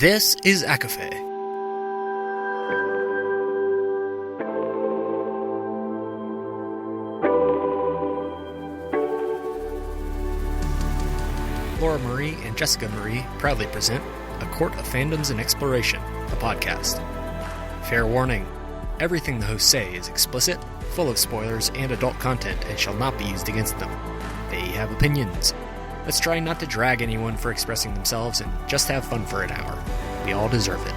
This is ACOFAE. Laura Marie and Jessica Marie proudly present A Court of Fandoms and Exploration, a podcast. Fair warning, everything the hosts say is explicit, full of spoilers and adult content and shall not be used against them. They have opinions. Let's try not to drag anyone for expressing themselves and just have fun for an hour. We all deserve it.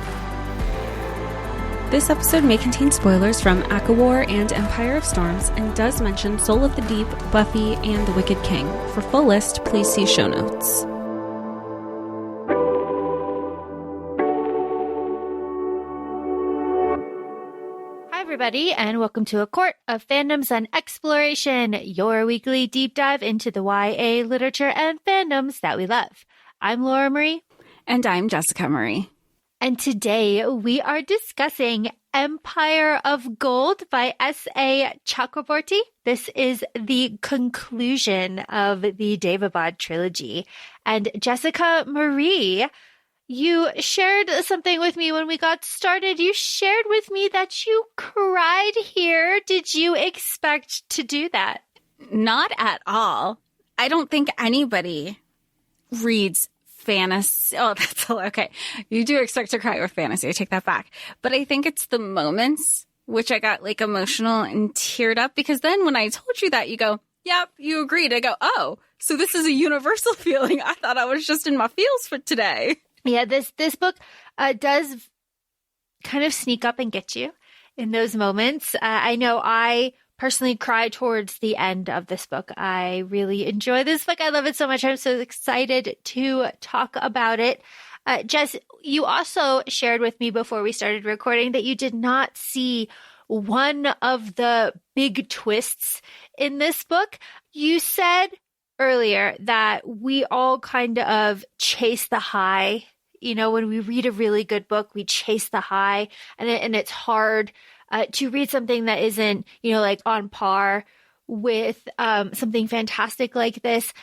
This episode may contain spoilers from ACOWAR and Empire of Storms and does mention Soul of the Deep, Buffy, and The Wicked King. For full list, please see show notes. Everybody, and welcome to A Court of Fandoms and Exploration, your weekly deep dive into the YA literature and fandoms that we love. I'm Laura Marie. And I'm Jessica Marie. And today we are discussing Empire of Gold by S.A. Chakraborty. This is the conclusion of the Daevabad trilogy. And Jessica Marie, you shared something with me when we got started. You shared with me that you cried here. Did you expect to do that? Not at all. I don't think anybody reads fantasy. Oh, that's okay. You do expect to cry with fantasy. I take that back. But I think it's the moments which I got like emotional and teared up, because then when I told you that, you go, yep, you agreed. I go, oh, so this is a universal feeling. I thought I was just in my feels for today. Yeah, this book does kind of sneak up and get you in those moments. I know I personally cry towards the end of this book. I really enjoy this book. I love it so much. I'm so excited to talk about it. Jess, you also shared with me before we started recording that you did not see one of the big twists in this book. You said earlier that we all kind of chase the high. You know, when we read a really good book, we chase the high, and it's hard to read something that isn't, you know, like on par with something fantastic like this.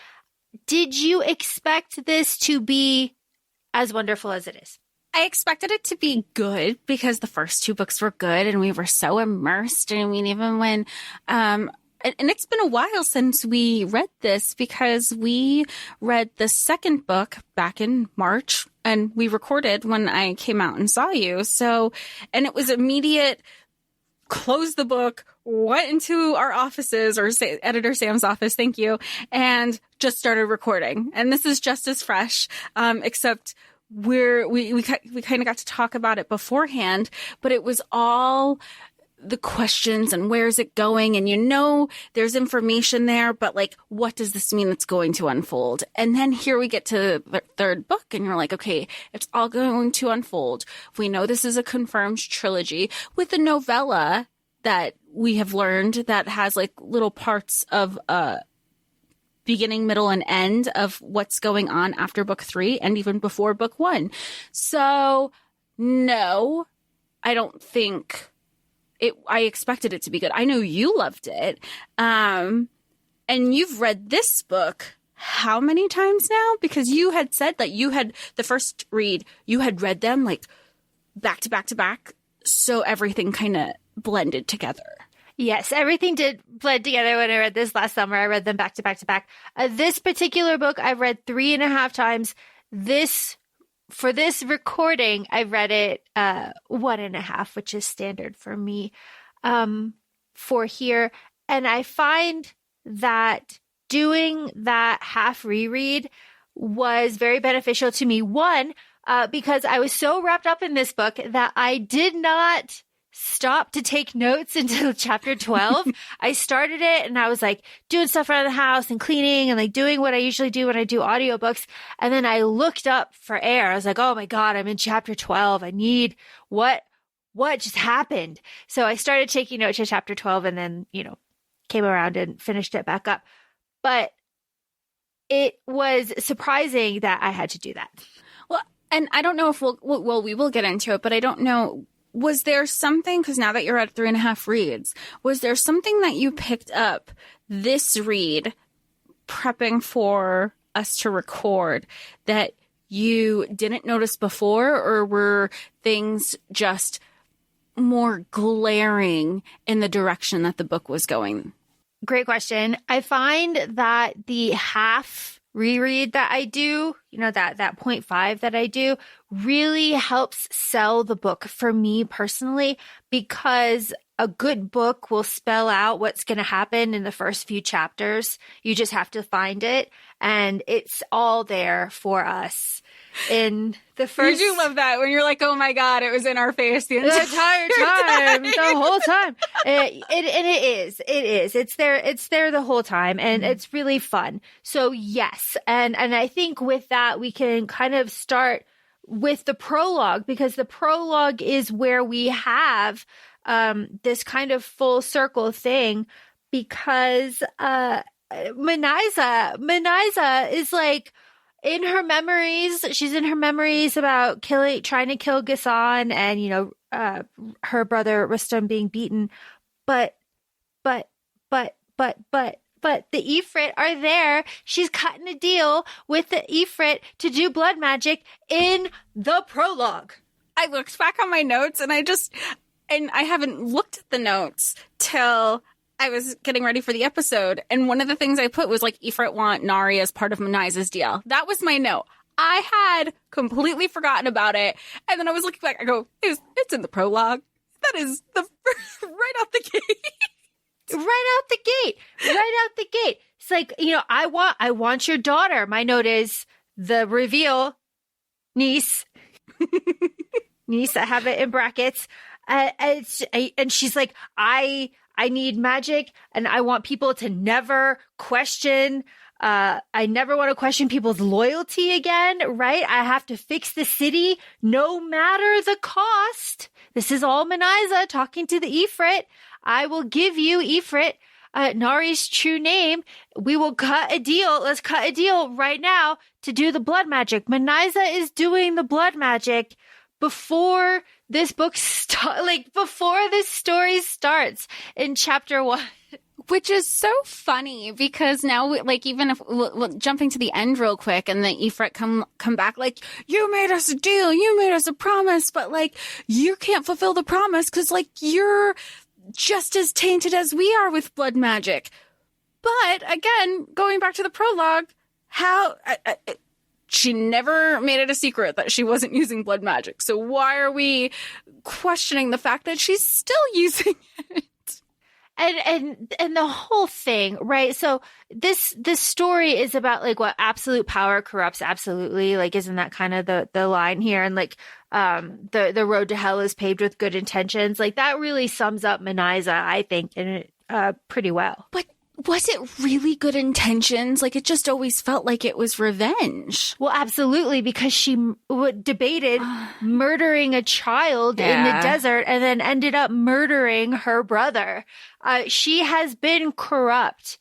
Did you expect this to be as wonderful as it is? I expected it to be good because the first two books were good and we were so immersed. I mean, even when and it's been a while since we read this, because we read the second book back in March and we recorded when I came out and saw you. So, and it was immediate, closed the book, went into our offices, or editor Sam's office, thank you, and just started recording. And this is just as fresh, except we kind of got to talk about it beforehand, but it was all the questions and where's it going, and you know there's information there, but like, what does this mean that's going to unfold? And then here we get to the third book and you're like, okay, it's all going to unfold. We know this is a confirmed trilogy with a novella that we have learned that has like little parts of beginning, middle, and end of what's going on after book 3 and even before book 1. So no, I don't think I expected it to be good. I know you loved it. And you've read this book how many times now? Because you had said that you had the first read, you had read them like back to back to back. So everything kind of blended together. Yes, everything did blend together when I read this last summer. I read them back to back to back. This particular book I've read 3.5 times. For this recording, I read it 1.5, which is standard for me for here. And I find that doing that half reread was very beneficial to me. One, because I was so wrapped up in this book that I did not stop to take notes until chapter 12. I started it and I was like doing stuff around the house and cleaning and like doing what I usually do when I do audiobooks. And then I looked up for air. I was like, oh my God, I'm in chapter 12. I need what just happened? So I started taking notes to chapter 12 and then, you know, came around and finished it back up. But it was surprising that I had to do that. Well, and I don't know if we will get into it, but I don't know. Was there something, because now that you're at 3.5 reads, was there something that you picked up this read prepping for us to record that you didn't notice before, or were things just more glaring in the direction that the book was going? Great question. I find that the half reread that I do, that 0.5 that I do really helps sell the book for me personally, because a good book will spell out what's going to happen in the first few chapters. You just have to find it, and it's all there for us in the first. You do love that when you're like, oh my God, it was in our face the entire time, the whole time. It is. It's there the whole time, and it's really fun. So yes. And I think with that, we can kind of start with the prologue, because the prologue is where we have this kind of full circle thing, because Manyza is like, in her memories, she's in her memories about trying to kill Ghassan and, her brother Rustam being beaten. But the Ifrit are there. She's cutting a deal with the Ifrit to do blood magic in the prologue. I looked back on my notes, and I haven't looked at the notes till I was getting ready for the episode. And one of the things I put was like, Ifrit want Nahri as part of Manyza's deal. That was my note. I had completely forgotten about it. And then I was looking back, I go, it's in the prologue. That is the right out the gate. Right out the gate. It's like, I want your daughter. My note is the reveal niece. Niece, I have it in brackets. And she's like, I need magic, and I want people to never question. I never want to question people's loyalty again, right? I have to fix the city no matter the cost. This is all Manyza talking to the Ifrit. I will give you, Ifrit, Nahri's true name. We will cut a deal. Let's cut a deal right now to do the blood magic. Manyza is doing the blood magic before this book before this story starts in chapter 1. Which is so funny, because now, even if jumping to the end real quick, and the Ifrit come back like, you made us a deal, you made us a promise, but you can't fulfill the promise because you're just as tainted as we are with blood magic. But again, going back to the prologue, how she never made it a secret that she wasn't using blood magic. So why are we questioning the fact that she's still using it? And the whole thing, right? So this story is about what absolute power corrupts absolutely. Isn't that kind of the line here? And the road to hell is paved with good intentions. That really sums up Manyza, I think, pretty well. But was it really good intentions? It just always felt like it was revenge. Well, absolutely, because she debated murdering a child in the desert and then ended up murdering her brother. She has been corrupt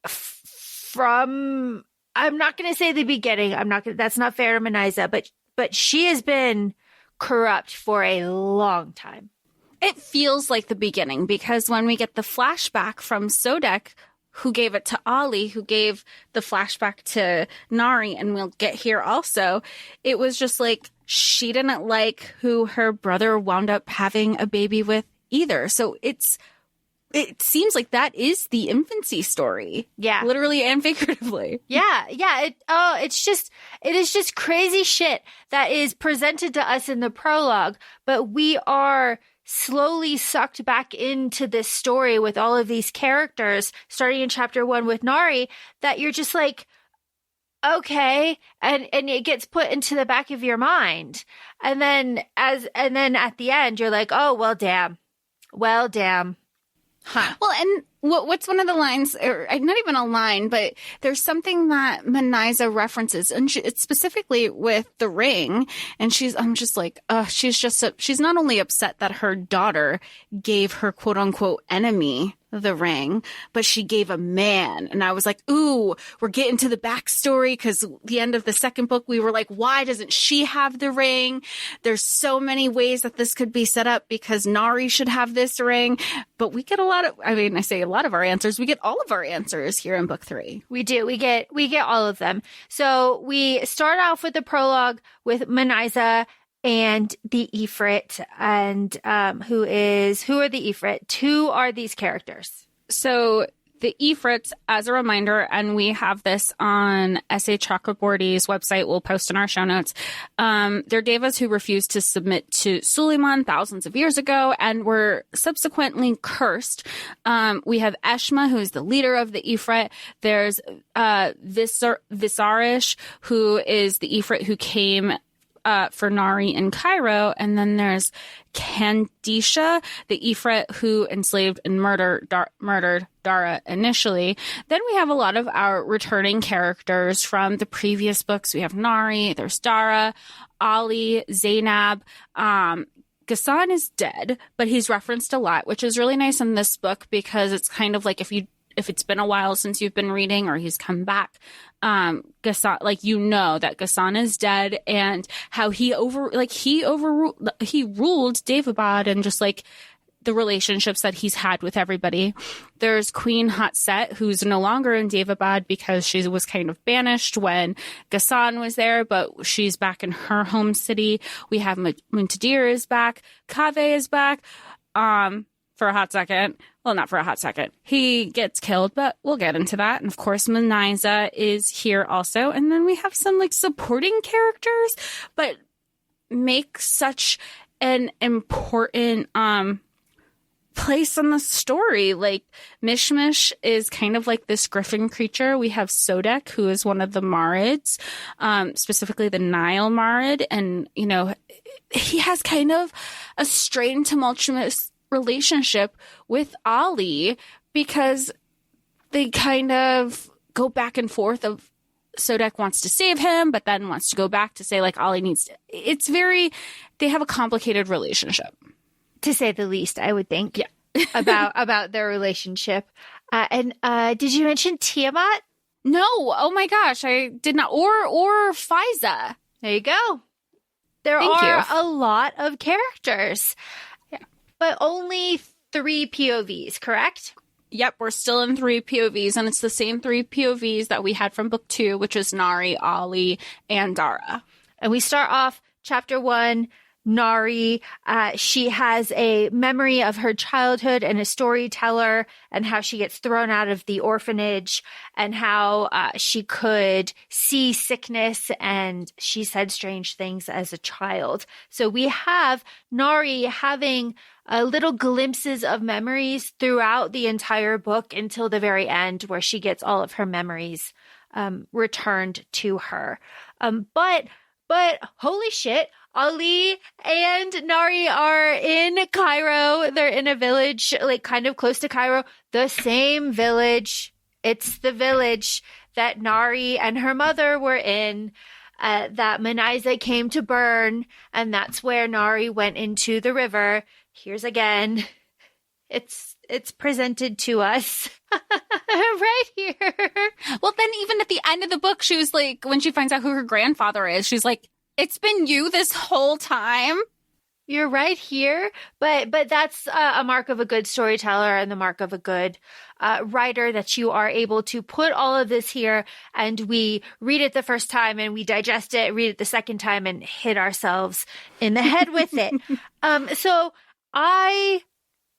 from, I'm not going to say the beginning. That's not fair to Manyza, but she has been corrupt for a long time. It feels like the beginning, because when we get the flashback from Sodek, who gave it to Ali, who gave the flashback to Nahri, and we'll get here also, it was just she didn't like who her brother wound up having a baby with either. So it seems like that is the infancy story. Yeah. Literally and figuratively. Yeah. It is just crazy shit that is presented to us in the prologue, but we are slowly sucked back into this story with all of these characters, starting in chapter 1 with Nahri, that you're just okay, and it gets put into the back of your mind, and then at the end you're like, oh well, damn. Huh. Well, and what's one of the lines, or not even a line, but there's something that Manyza references, and it's specifically with the ring. And I'm just she's not only upset that her daughter gave her quote unquote enemy the ring, but she gave a man. And I was like, ooh, we're getting to the backstory, because the end of the second book, we were like, why doesn't she have the ring? There's so many ways that this could be set up, because Nahri should have this ring. But we get I say a lot of our answers. We get all of our answers here in book 3. We do. We get all of them. So we start off with the prologue with Manaisa and the Ifrit. And who are the Ifrit? Who are these characters? So the Ifrits, as a reminder, and we have this on S.A. Chakraborty's website, we'll post in our show notes. They're Devas who refused to submit to Suleiman thousands of years ago and were subsequently cursed. We have Eshma, who's the leader of the Ifrit. There's Visarish, who is the Ifrit who came for Nahri in Cairo. And then there's Kandisha, the Ifrit who enslaved and murdered Dara initially. Then we have a lot of our returning characters from the previous books. We have Nahri, there's Dara, Ali, Zainab. Ghassan is dead, but he's referenced a lot, which is really nice in this book because it's kind of like if it's been a while since you've been reading or he's come back, Ghassan, like, you know that Ghassan is dead and how he ruled Daevabad and just like the relationships that he's had with everybody. There's Queen Hatset, who's no longer in Daevabad because she was kind of banished when Ghassan was there, but she's back in her home city. We have Muntadir is back. Kaveh is back. For a hot second. Well, not for a hot second. He gets killed, but we'll get into that. And of course, Manaisa is here also. And then we have some like supporting characters, but make such an important place in the story. Like Mishmish is kind of like this griffin creature. We have Sodek, who is one of the Marids, specifically the Nile Marid. And, you know, he has kind of a strained, tumultuous relationship with Ali because they kind of go back and forth of Sodek wants to save him, but then wants to go back to say like Ali needs to, they have a complicated relationship. To say the least, I would think. Yeah. about their relationship. And did you mention Tiamat? No. Oh my gosh. I did not. Or Faiza. There you go. There are a lot of characters. But only 3 POVs, correct? Yep, we're still in 3 POVs, and it's the same 3 POVs that we had from book 2, which is Nahri, Ali, and Dara. And we start off chapter 1, Nahri. She has a memory of her childhood and a storyteller and how she gets thrown out of the orphanage and how she could see sickness and she said strange things as a child. So we have Nahri having little glimpses of memories throughout the entire book until the very end where she gets all of her memories returned to her. But holy shit, Ali and Nahri are in Cairo. They're in a village, like kind of close to Cairo, the same village. It's the village that Nahri and her mother were in, that Manaisa came to burn. And that's where Nahri went into the river. Here's again. It's presented to us right here. Well, then even at the end of the book, she was like, when she finds out who her grandfather is, she's like, it's been you this whole time. You're right here. But that's a mark of a good storyteller and the mark of a good writer, that you are able to put all of this here and we read it the first time and we digest it, read it the second time and hit ourselves in the head with it. So I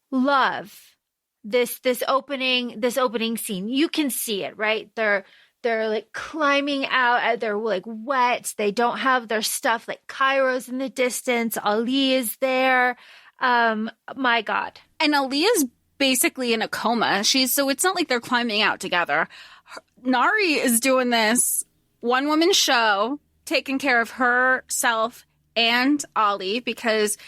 love this opening scene. You can see it, right? They're like climbing out. They're like wet. They don't have their stuff. Like Cairo's in the distance. Ali is there. My God. And Ali is basically in a coma. So it's not like they're climbing out together. Nahri is doing this one woman show, taking care of herself and Ali, because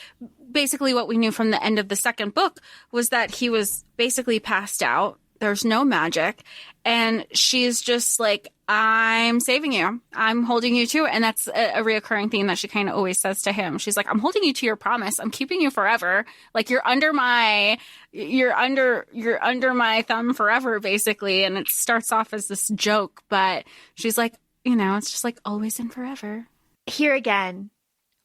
basically what we knew from the end of the second book was that he was basically passed out. There's no magic. And she's just like, I'm saving you. I'm holding you to it. And that's a reoccurring theme that she kind of always says to him. She's like, I'm holding you to your promise. I'm keeping you forever. Like you're under my thumb forever, basically. And it starts off as this joke, but she's like, you know, it's just like always and forever. Here again,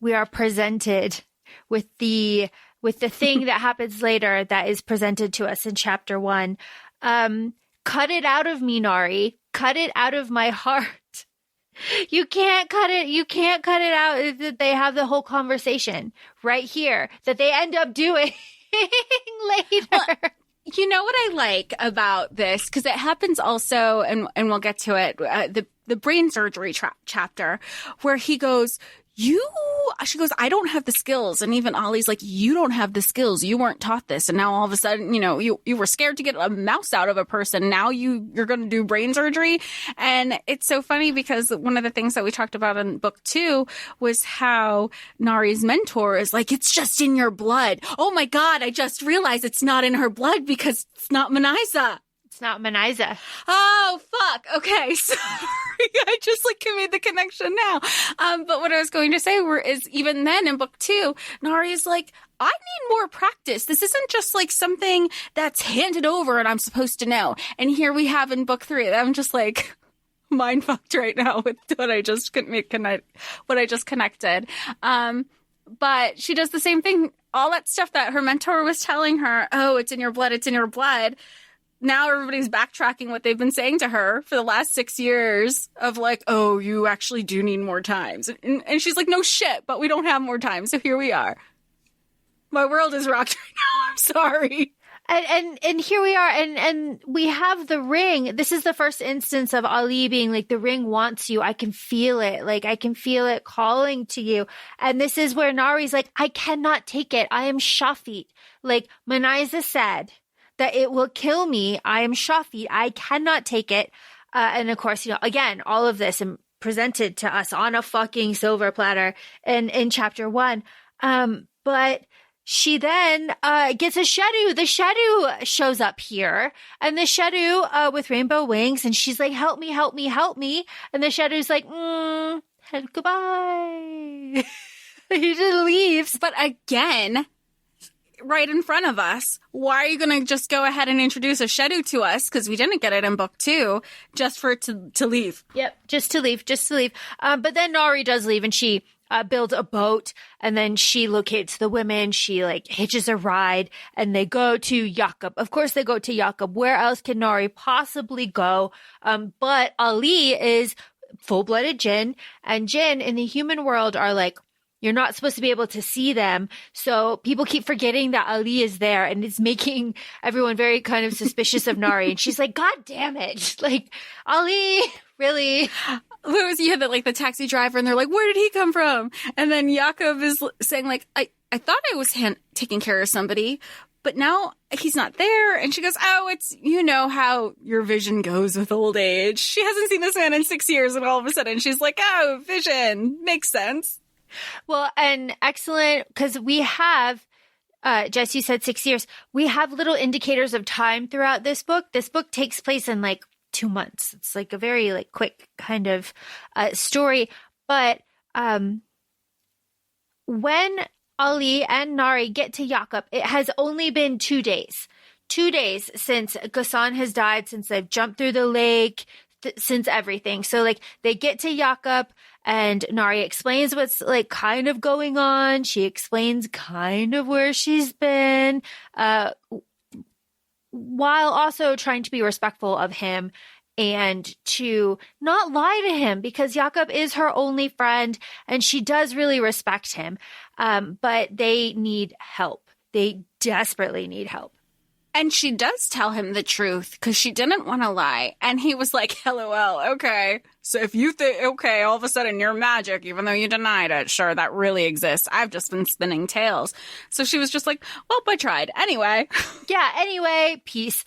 we are presented with the thing that happens later that is presented to us in chapter 1. Cut it out of me, Nahri. Cut it out of my heart. You can't cut it. You can't cut it out. They have the whole conversation right here that they end up doing later. Well, you know what I like about this? Because it happens also, and we'll get to it, the brain surgery chapter, where he goes, she goes, I don't have the skills. And even Ollie's like, you don't have the skills. You weren't taught this. And now all of a sudden, you were scared to get a mouse out of a person. Now you're going to do brain surgery. And it's so funny because one of the things that we talked about in book 2 was how Nahri's mentor is like, it's just in your blood. Oh my God, I just realized it's not in her blood because it's not Manaiza. It's not Manaiza. Oh, fuck. Okay. Sorry. I just made the connection now. But what I was going to say is even then in book 2, Nahri is like, I need more practice. This isn't just like something that's handed over and I'm supposed to know. And here we have in book 3, I'm just like mind fucked right now with what I just connected. But she does the same thing. All that stuff that her mentor was telling her, oh, it's in your blood. It's in your blood. Now everybody's backtracking what they've been saying to her for the last 6 years of like, oh, you actually do need more times. And she's like, no shit, but we don't have more time. So here we are. My world is rocked right now. I'm sorry. And here we are. And we have the ring. This is the first instance of Ali being like, the ring wants you. I can feel it. Like, I can feel it calling to you. And this is where Nahri's like, I cannot take it. I am Shafit. Like Manaiza said, that it will kill me. I am Shafit. I cannot take it. And of course, again, all of this presented to us on a fucking silver platter in chapter 1. But she then gets a Shedu. The Shedu shows up here. And the Shedu with rainbow wings. And she's like, help me, help me, help me. And the Shedu's like, goodbye. He just leaves. But again, right in front of us, why are you going to just go ahead and introduce a Shedu to us? Because we didn't get it in book 2, just for it to leave. Yep, just to leave. But then Nahri does leave and she builds a boat and then she locates the women. She hitches a ride and they go to Yaqub. Of course they go to Yaqub. Where else can Nahri possibly go? But Ali is full-blooded jinn, and jinn in the human world are like, you're not supposed to be able to see them. So people keep forgetting that Ali is there, and it's making everyone very kind of suspicious of Nahri. And she's like, God damn it. Like, Ali, really? You had the taxi driver, and they're like, where did he come from? And then Yaqub is saying like, I thought I was taking care of somebody, but now he's not there. And she goes, oh, it's, how your vision goes with old age. She hasn't seen this man in 6 years, and all of a sudden she's like, oh, vision. Makes sense. Well, and excellent, because we have, Jess, you said 6 years. We have little indicators of time throughout this book. This book takes place in 2 months. It's a very quick kind of story. But when Ali and Nahri get to Yaqub, it has only been 2 days. 2 days since Ghassan has died, since they've jumped through the lake, since everything. So they get to Yaqub. And Nahri explains what's kind of going on. She explains kind of where she's been, while also trying to be respectful of him and to not lie to him, because Yaqub is her only friend and she does really respect him. But they need help. They desperately need help. And she does tell him the truth because she didn't want to lie. And he was like, LOL, okay. So if you think, okay, all of a sudden you're magic, even though you denied it. Sure, that really exists. I've just been spinning tales. So she was just like, well, I tried. Anyway. Yeah, anyway, peace.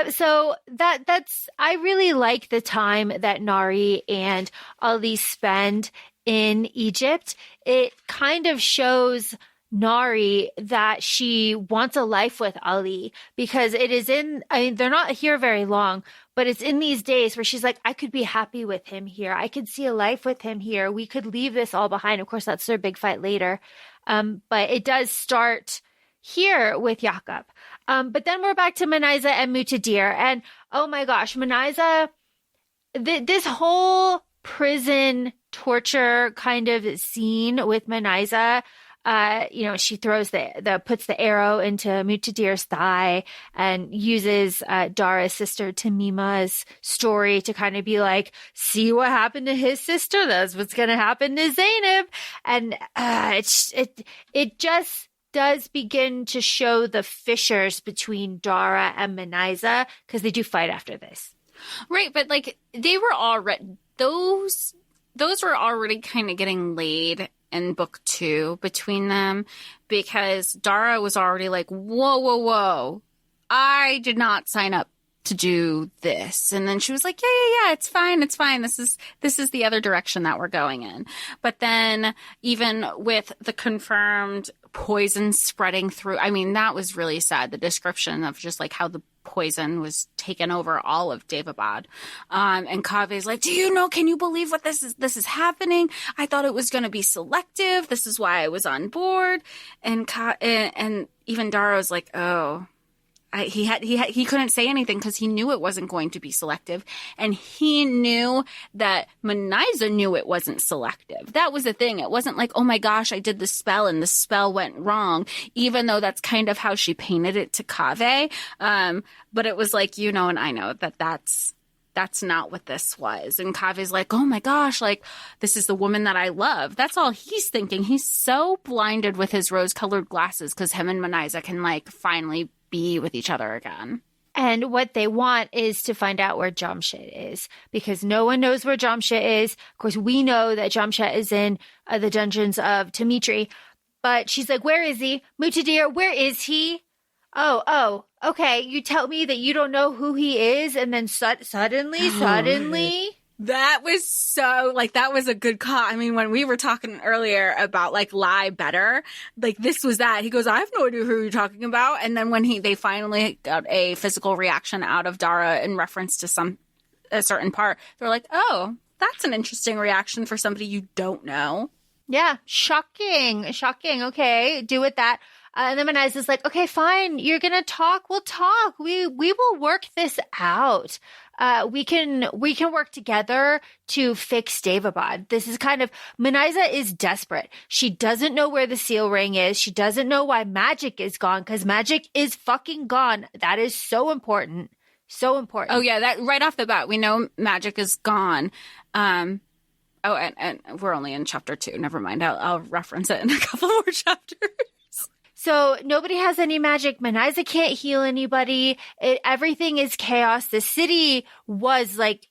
So that's, I really like the time that Nahri and Ali spend in Egypt. It kind of shows Nahri that she wants a life with Ali, because it is they're not here very long, but it's in these days where she's like, I could be happy with him here. I could see a life with him here. We could leave this all behind. Of course, that's their big fight later. But it does start here with Yaqub. But then we're back to Manaiza and Mutadir. And oh my gosh, Manaiza, this whole prison torture kind of scene with Manaiza, she throws puts the arrow into Muqtadir's thigh and uses Dara's sister Tamima's story to kind of be like, see what happened to his sister? That's what's going to happen to Zainab. And it just does begin to show the fissures between Dara and Manaiza, because they do fight after this. Right, but like they were already those were already kind of getting laid in book 2 between them, because Dara was already like, whoa, I did not sign up to do this. And then she was like, yeah, it's fine. This is the other direction that we're going in. But then even with the confirmed poison spreading through, I mean, that was really sad. The description of just like how the poison was taken over all of Daevabad. And Kave's like, can you believe what this is happening? I thought it was going to be selective. This is why I was on board. And even Dara was like, oh, he couldn't say anything because he knew it wasn't going to be selective, and he knew that Manaiza knew it wasn't selective. That was the thing. It wasn't like, oh my gosh, I did the spell and the spell went wrong, even though that's kind of how she painted it to Kaveh. But it was like, and I know that's not what this was. And Kaveh's like, oh my gosh, like this is the woman that I love. That's all he's thinking. He's so blinded with his rose-colored glasses because him and Manaiza can like finally be with each other again. And what they want is to find out where Jamshed is, because no one knows where Jamshed is. Of course, we know that Jamshed is in the dungeons of Dimitri, but she's like, where is he? Muqtadir, where is he? Oh, okay. You tell me that you don't know who he is, and then suddenly... That was so, like, that was a good call. I mean, when we were talking earlier about, like, lie better, like, this was that. He goes, I have no idea who you're talking about. And then when they finally got a physical reaction out of Dara in reference to a certain part, they're like, oh, that's an interesting reaction for somebody you don't know. Yeah, shocking. Okay, do with that. And then Manaiza's like, okay, fine. You're going to talk. We'll talk. We will work this out. We can work together to fix Daevabad. This is kind of, Manaiza is desperate. She doesn't know where the seal ring is. She doesn't know why magic is gone, because magic is fucking gone. That is so important. So important. Oh yeah, that right off the bat, we know magic is gone. And we're only in chapter 2. Never mind. I'll reference it in a couple more chapters. So nobody has any magic. Manaiza can't heal anybody. Everything is chaos. The city was like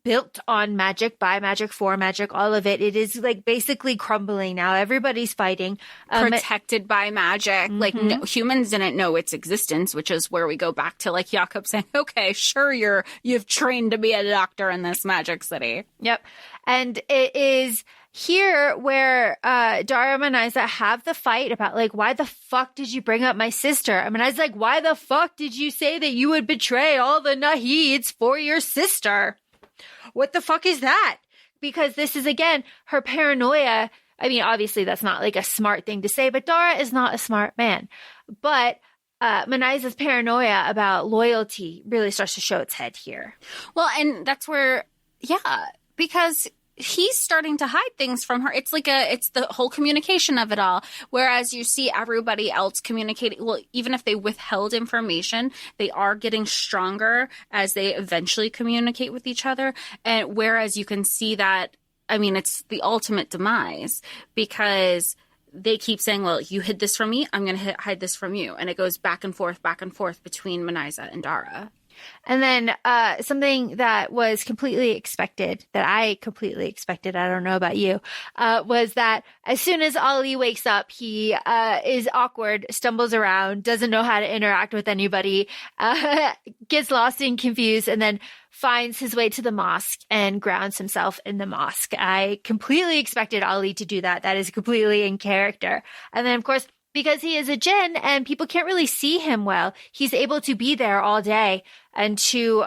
built on magic, by magic, for magic, all of it. It is like basically crumbling now. Everybody's fighting. Protected by magic. Mm-hmm. Like humans didn't know its existence, which is where we go back to like Jakob saying, okay, sure, you've trained to be a doctor in this magic city. Yep. And it is here where Dara and Manaiza have the fight about like, why the fuck did you bring up my sister? And Manaiza's like, why the fuck did you say that you would betray all the Nahids for your sister? What the fuck is that? Because this is, again, her paranoia. I mean, obviously that's not like a smart thing to say, but Dara is not a smart man. But Manaiza's paranoia about loyalty really starts to show its head here. Well, and that's where, because he's starting to hide things from her. It's like it's the whole communication of it all. Whereas you see everybody else communicating, well, even if they withheld information, they are getting stronger as they eventually communicate with each other. And whereas you can see that, I mean, it's the ultimate demise, because they keep saying, well, you hid this from me, I'm going to hide this from you. And it goes back and forth between Manaiza and Dara. And then something that was completely expected, that I completely expected, I don't know about you, was that as soon as Ali wakes up, he is awkward, stumbles around, doesn't know how to interact with anybody, gets lost and confused, and then finds his way to the mosque and grounds himself in the mosque. I completely expected Ali to do that. That is completely in character. And then, of course, because he is a jinn and people can't really see him well, he's able to be there all day and to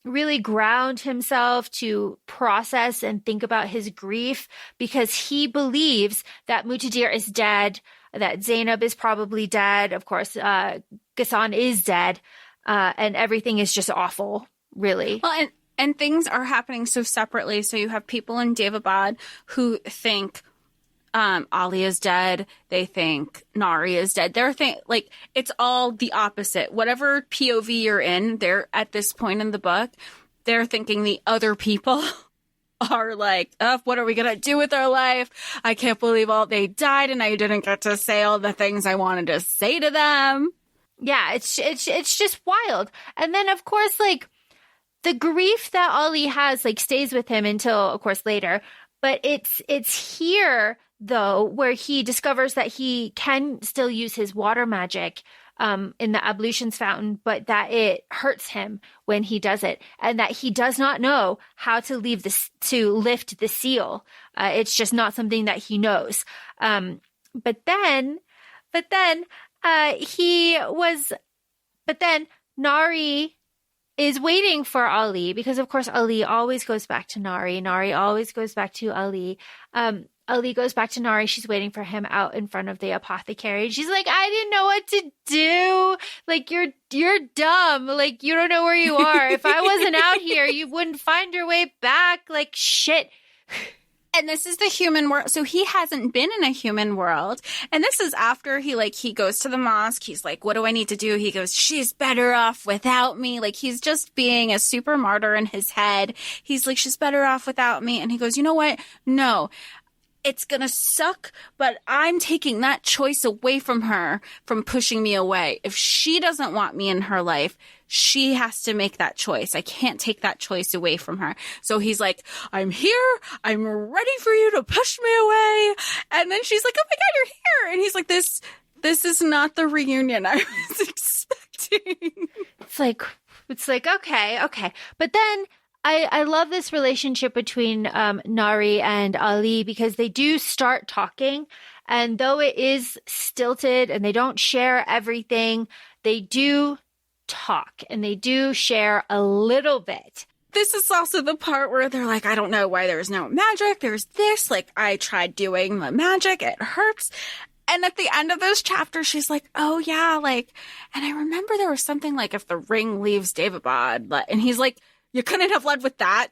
really ground himself, to process and think about his grief, because he believes that Muqtadir is dead, that Zainab is probably dead. Of course, Ghassan is dead, and everything is just awful, really. Well, and things are happening so separately. So you have people in Daevabad who think Ali is dead. They think Nahri is dead. They're like, it's all the opposite. Whatever POV you're in, they're at this point in the book, they're thinking the other people are like, oh, what are we going to do with our life? I can't believe they died and I didn't get to say all the things I wanted to say to them. Yeah, it's just wild. And then, of course, like, the grief that Ali has, like, stays with him until, of course, later. But it's here, though, where he discovers that he can still use his water magic in the ablutions fountain, but that it hurts him when he does it, and that he does not know how to lift the seal. It's just not something that he knows. But then Nahri is waiting for Ali, because of course Ali always goes back to Nahri. Nahri always goes back to Ali. Ali goes back to Nahri. She's waiting for him out in front of the apothecary. She's like, I didn't know what to do. Like, you're dumb. Like, you don't know where you are. If I wasn't out here, you wouldn't find your way back. Like, shit. And this is the human world. So he hasn't been in a human world. And this is after he goes to the mosque. He's like, what do I need to do? He goes, she's better off without me. Like, he's just being a super martyr in his head. He's like, she's better off without me. And he goes, you know what? No, it's going to suck, but I'm taking that choice away from her, from pushing me away. If she doesn't want me in her life, she has to make that choice. I can't take that choice away from her. So he's like, I'm here. I'm ready for you to push me away. And then she's like, oh my God, you're here. And he's like, this is not the reunion I was expecting. It's like, okay. But then I love this relationship between Nahri and Ali, because they do start talking. And though it is stilted and they don't share everything, they do talk and they do share a little bit. This is also the part where they're like, I don't know why there's no magic. There's this, like, I tried doing the magic. It hurts. And at the end of those chapters, she's like, oh yeah, like, and I remember there was something like, if the ring leaves Daevabad, and he's like, you couldn't have led with that.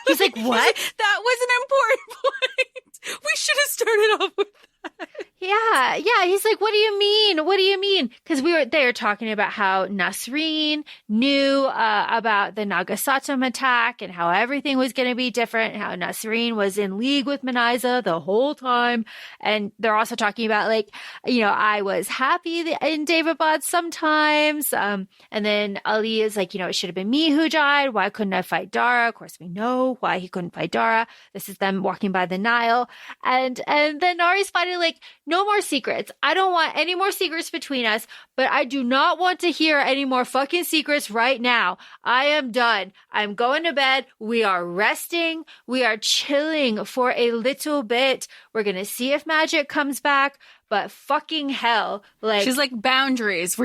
He's like, what? That was an important point. We should have started off with that. Yeah. He's like, what do you mean? Because they were talking about how Nasreen knew about the Nagasatum attack and how everything was going to be different, how Nasreen was in league with Manaiza the whole time. And they're also talking about, like, I was happy in Daevabad sometimes. And then Ali is like, it should have been me who died. Why couldn't I fight Dara? Of course, we know why he couldn't fight Dara. This is them walking by the Nile. And then Nari's finally like, no more secrets. I don't want any more secrets between us, but I do not want to hear any more fucking secrets right now. I am done. I'm going to bed. We are resting. We are chilling for a little bit. We're going to see if magic comes back, but fucking hell. Like, she's like, boundaries.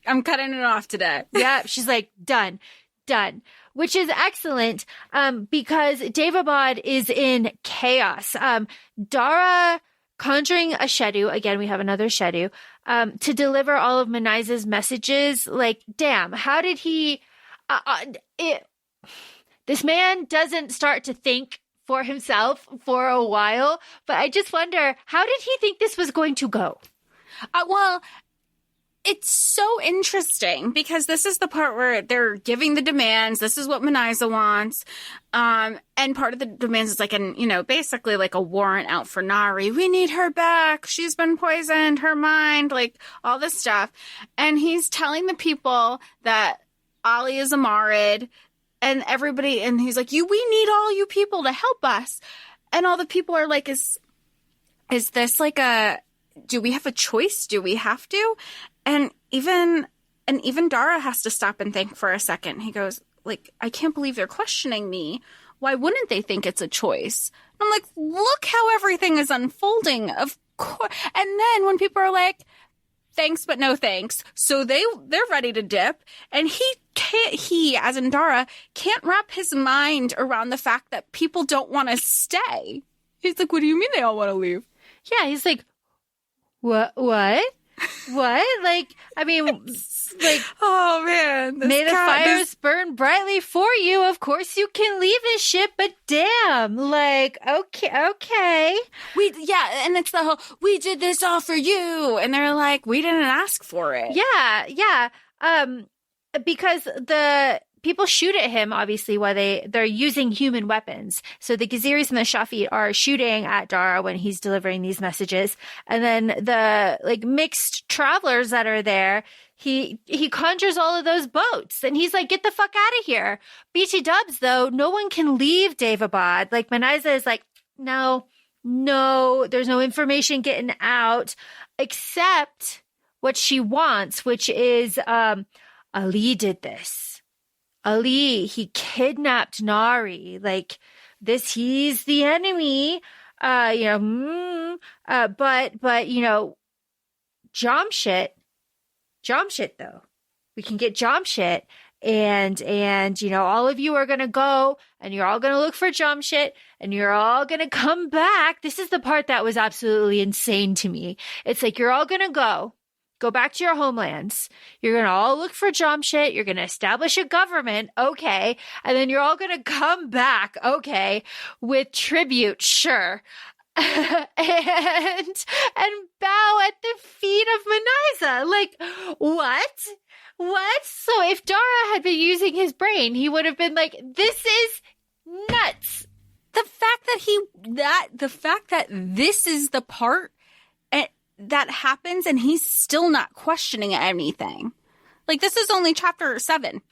I'm cutting it off today. Yeah. She's like, done. Which is excellent, because Daevabad is in chaos. Dara conjuring a Shedu, again, we have another Shedu, to deliver all of Manaiza's messages. Like, damn, how did he... this man doesn't start to think for himself for a while, but I just wonder, how did he think this was going to go? Well, it's so interesting, because this is the part where they're giving the demands. This is what Manaiza wants. And part of the demands is like basically like a warrant out for Nahri. We need her back. She's been poisoned, her mind, like all this stuff. And he's telling the people that Ali is a Marid and everybody, and he's like, we need all you people to help us. And all the people are like, is this like do we have a choice? Do we have to? And even Dara has to stop and think for a second. He goes, like, I can't believe they're questioning me. Why wouldn't they think it's a choice? And I'm like, look how everything is unfolding. Of course. And then when people are like, thanks, but no thanks. So they're ready to dip. And he, as in Dara, can't wrap his mind around the fact that people don't want to stay. He's like, what do you mean they all want to leave? Yeah. He's like, what? What? Like, I mean, like, oh man, may the fires burn brightly for you. Of course you can leave this ship, but damn, like, okay. And it's the whole, we did this all for you. And they're like, we didn't ask for it. Yeah. Because the people shoot at him, obviously, while they're using human weapons. So the Gezeris and the Shafit are shooting at Dara when he's delivering these messages. And then the like mixed travelers that are there, he conjures all of those boats and he's like, get the fuck out of here. BT dubs, though, no one can leave Daevabad. Like Manaiza is like, no, there's no information getting out except what she wants, which is Ali did this. Ali, he kidnapped Nahri. Like this, he's the enemy. But Jamshit though. We can get Jamshit and all of you are going to go and you're all going to look for Jamshit and you're all going to come back. This is the part that was absolutely insane to me. It's like, you're all going to go back to your homelands. You're going to all look for Jamshit. You're going to establish a government. Okay. And then you're all going to come back. Okay. With tribute. Sure. and bow at the feet of Manaiza. Like, what? So if Dara had been using his brain, he would have been like, this is nuts. The fact that this is the part that happens and he's still not questioning anything. Like, this is only chapter 7.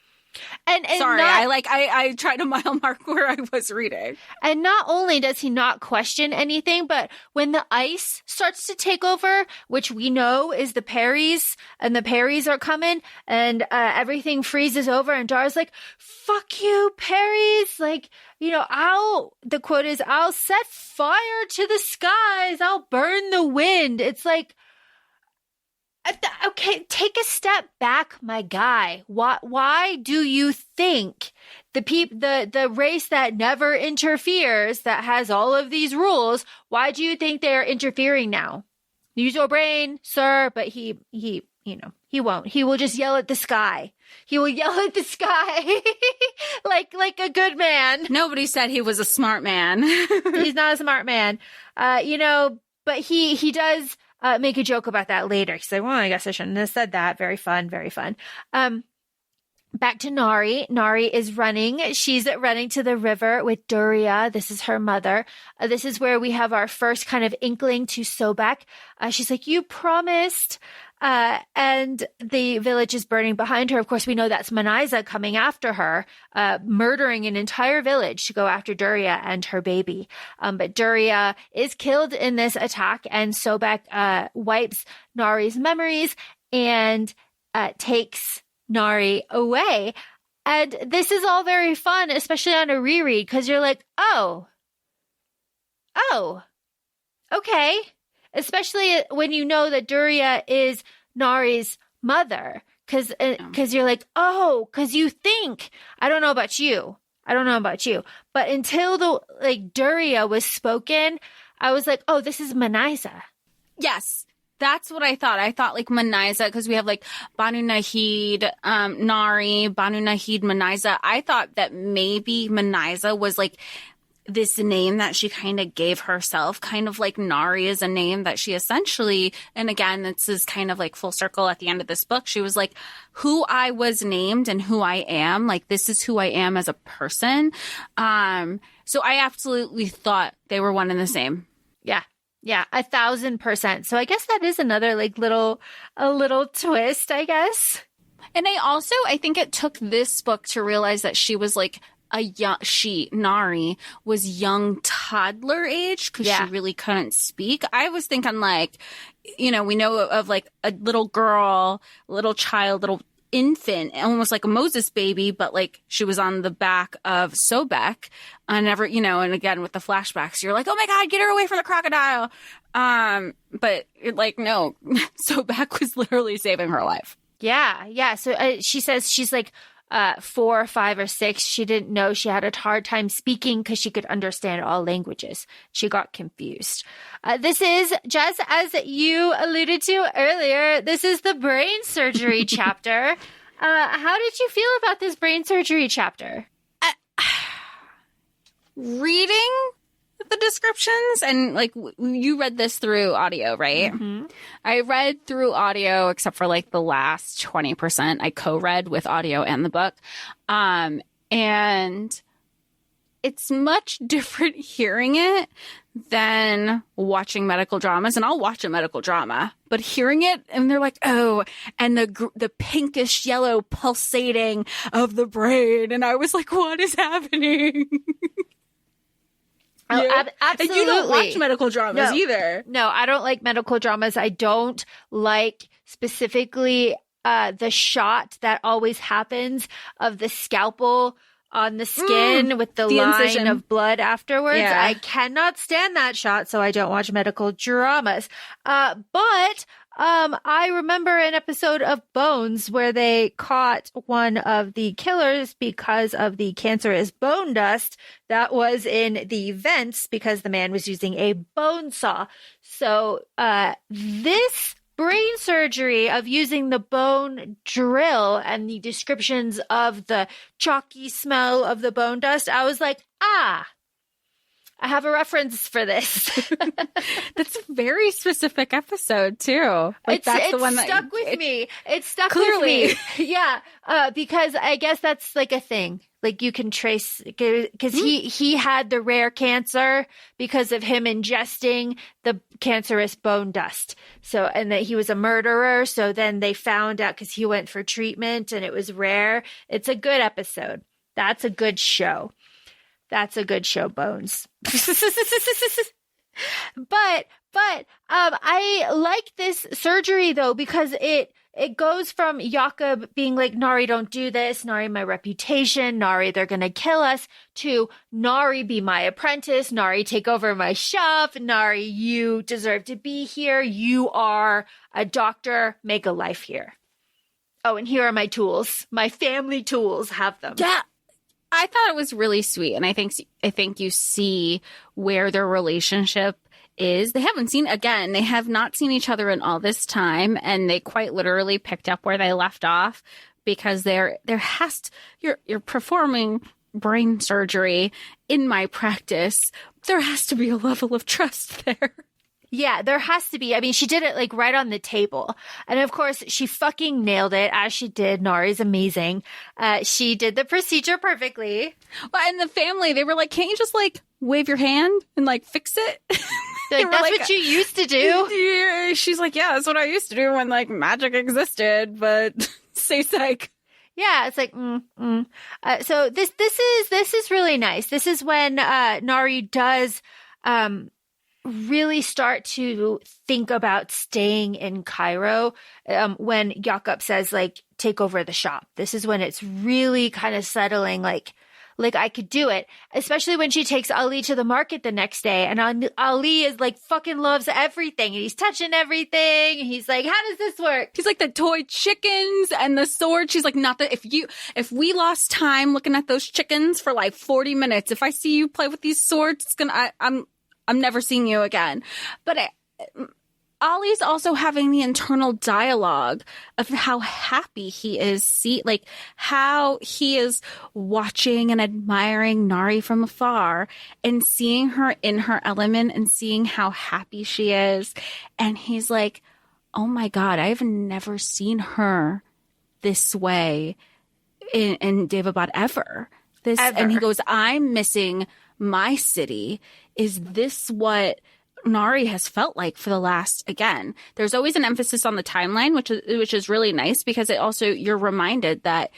And sorry, I tried to mile mark where I was reading. And not only does he not question anything, but when the ice starts to take over, which we know is the Perrys, and the Perrys are coming, and everything freezes over, and Dara's like, fuck you, Perrys. Like, the quote is, I'll set fire to the skies. I'll burn the wind. It's like, okay, take a step back, my guy. Why do you think the race that never interferes, that has all of these rules, why do you think they are interfering now? Use your brain, sir, but he won't. He will just yell at the sky. He will yell at the sky like a good man. Nobody said he was a smart man. He's not a smart man. But he does make a joke about that later. He's like, well, I guess I shouldn't have said that. Very fun, very fun. Back to Nahri. Nahri is running. She's running to the river with Duria. This is her mother. This is where we have our first kind of inkling to Sobek. She's like, you promised. And the village is burning behind her. Of course, we know that's Manaiza coming after her, murdering an entire village to go after Duria and her baby. But Duria is killed in this attack, and Sobek wipes Nahri's memories and takes Nahri away. And this is all very fun, especially on a reread, because you're like, oh, okay. Especially when you know that Duria is Nahri's mother, because you're like, because you think, I don't know about you, but until Duria was spoken, I was like, oh, this is Manaiza. Yes, that's what I thought. I thought like Manaiza, because we have like Banu Nahid, Nahri, Banu Nahid, Manaiza. I thought that maybe Manaiza was like this name that she kind of gave herself, kind of like Nahri is a name that she essentially, and again, this is kind of like full circle at the end of this book. She was like, who I was named and who I am, like this is who I am as a person. So I absolutely thought they were one and the same. Yeah, 1,000%. So I guess that is another like a little twist, I guess. And I think it took this book to realize that she was like Nahri was young toddler age, because she really couldn't speak. I was thinking like, we know of like a little girl, little child, little infant, almost like a Moses baby, but like she was on the back of Sobek, and again with the flashbacks, you're like, oh my God, get her away from the crocodile. But like, no, Sobek was literally saving her life. Yeah. So she says she's like, 4, 5, or 6, she didn't know. She had a hard time speaking because she could understand all languages. She got confused. This is, just as you alluded to earlier, this is the brain surgery chapter. How did you feel about this brain surgery chapter? Reading the descriptions, and like you read this through audio, right? Mm-hmm. I read through audio except for like the last 20%. I co-read with audio and the book. And it's much different hearing it than watching medical dramas. And I'll watch a medical drama, but hearing it and they're like, oh, and the pinkish yellow pulsating of the brain. And I was like, what is happening? Oh, absolutely. And you don't watch medical dramas either. No, I don't like medical dramas. I don't like specifically the shot that always happens of the scalpel on the skin with the line incision of blood afterwards. Yeah. I cannot stand that shot, so I don't watch medical dramas. But I remember an episode of Bones where they caught one of the killers because of the cancerous bone dust that was in the vents because the man was using a bone saw. So this brain surgery of using the bone drill and the descriptions of the chalky smell of the bone dust, I was like, I have a reference for this. That's a very specific episode too. Like that's the one that stuck with me. It stuck clearly. with me. Yeah. Because I guess that's like a thing. Like you can trace, because he had the rare cancer because of him ingesting the cancerous bone dust. So, and that he was a murderer. So then they found out because he went for treatment and it was rare. It's a good episode. That's a good show. That's a good show, Bones. But I like this surgery though, because it goes from Jakob being like, Nahri, don't do this. Nahri, my reputation. Nahri, they're going to kill us, to Nahri, be my apprentice. Nahri, take over my shop. Nahri, you deserve to be here. You are a doctor. Make a life here. Oh, and here are my tools. My family tools. Have them. Yeah. I thought it was really sweet. And I think you see where their relationship is. They have not seen each other in all this time. And they quite literally picked up where they left off, because you're performing brain surgery in my practice. There has to be a level of trust there. Yeah, there has to be. I mean, she did it like right on the table. And of course, she fucking nailed it, as she did. Nahri's amazing. She did the procedure perfectly. Well, and the family, they were like, can't you just like wave your hand and like fix it? Like, that's what you used to do. Yeah. She's like, yeah, that's what I used to do when like magic existed, but stay psych. Yeah, it's like, so this is really nice. This is when Nahri does really start to think about staying in Cairo, when Jakob says, like, take over the shop. This is when it's really kind of settling, like I could do it, especially when she takes Ali to the market the next day, and Ali is like fucking loves everything, and he's touching everything, and he's like, how does this work? He's like, the toy chickens and the sword. She's like, not that if we lost time looking at those chickens for like 40 minutes, if I see you play with these swords, I'm never seeing you again. But Ollie's also having the internal dialogue of how happy he is, like how he is watching and admiring Nahri from afar and seeing her in her element and seeing how happy she is. And he's like, oh my God, I've never seen her this way in Daevabad ever. Ever. And he goes, I'm missing my city. Is this what Nahri has felt like for the last, again, there's always an emphasis on the timeline, which is really nice, because it also, you're reminded that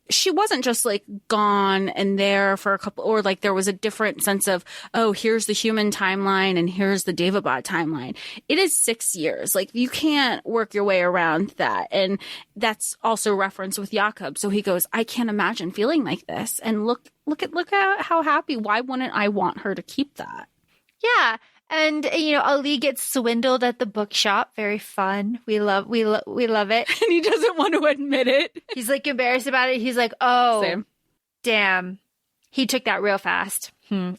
she wasn't just like gone and there for a couple, or like there was a different sense of, oh, here's the human timeline and here's the Daevabad timeline. It is 6 years. Like, you can't work your way around that. And that's also referenced with Jakob. So he goes, I can't imagine feeling like this. And look at how happy. Why wouldn't I want her to keep that? Yeah. And, Ali gets swindled at the bookshop. Very fun. We love it. And he doesn't want to admit it. He's like embarrassed about it. He's like, oh, Same. Damn. He took that real fast.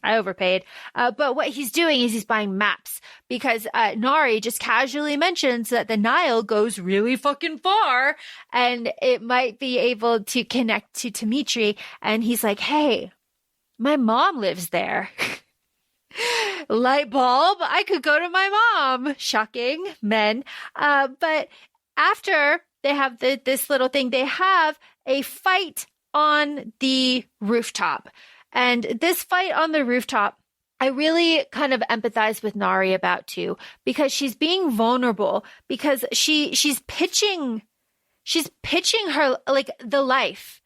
I overpaid. But what he's doing is he's buying maps because Nahri just casually mentions that the Nile goes really fucking far and it might be able to connect to Dimitri. And he's like, hey, my mom lives there. Light bulb. I could go to my mom. Shocking, men. But after they have this little thing, they have a fight on the rooftop. And this fight on the rooftop, I really kind of empathize with Nahri about too, because she's being vulnerable because she's pitching her like the life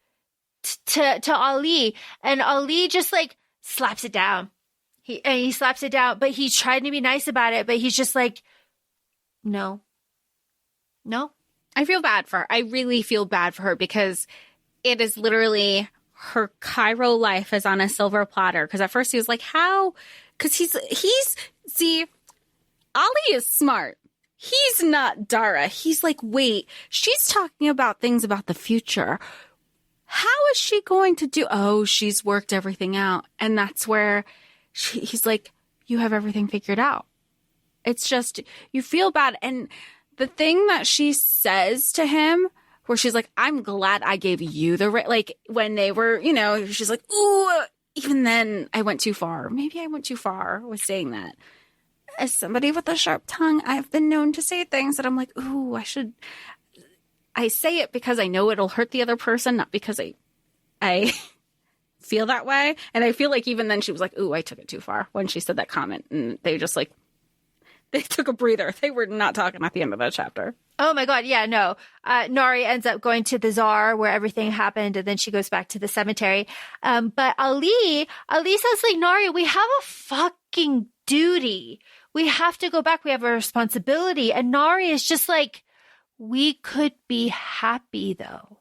to Ali, and Ali just like slaps it down. He slaps it down, but he's trying to be nice about it, but he's just like, no. I feel bad for her. I really feel bad for her because it is literally her Cairo life is on a silver platter. Because at first he was like, how? Because see, Ali is smart. He's not Dara. He's like, wait, she's talking about things about the future. How is she going to do? Oh, she's worked everything out. And that's where he's like, you have everything figured out. It's just, you feel bad. And the thing that she says to him, where she's like, I'm glad I gave you the right, like when they were, she's like, ooh, even then I went too far. Maybe I went too far with saying that. As somebody with a sharp tongue, I've been known to say things that I'm like, ooh, I say it because I know it'll hurt the other person, not because I feel that way. And I feel like even then she was like, ooh, I took it too far when she said that comment. And they just like, they took a breather. They were not talking at the end of that chapter. Oh my God. Yeah, no. Nahri ends up going to the Tsar where everything happened, and then she goes back to the cemetery. But Ali says, like, Nahri, we have a fucking duty. We have to go back. We have a responsibility. And Nahri is just like, we could be happy though.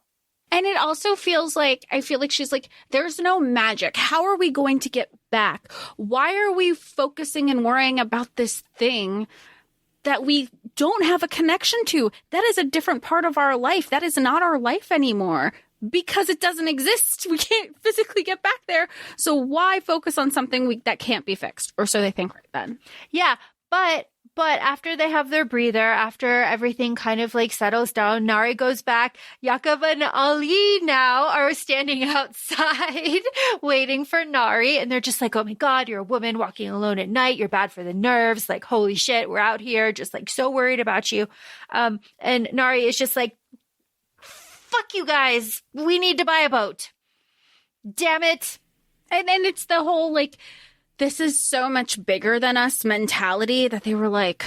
And it also feels like, I feel like she's like, there's no magic. How are we going to get back? Why are we focusing and worrying about this thing that we don't have a connection to? That is a different part of our life. That is not our life anymore because it doesn't exist. We can't physically get back there. So why focus on something that can't be fixed? Or so they think right then. Yeah, but after they have their breather, after everything kind of like settles down, Nahri goes back. Yaakov and Ali now are standing outside waiting for Nahri. And they're just like, oh my God, you're a woman walking alone at night. You're bad for the nerves. Like, holy shit, we're out here just like so worried about you. And Nahri is just like, fuck you guys. We need to buy a boat. Damn it. And then it's the whole like, this is so much bigger than us mentality that they were like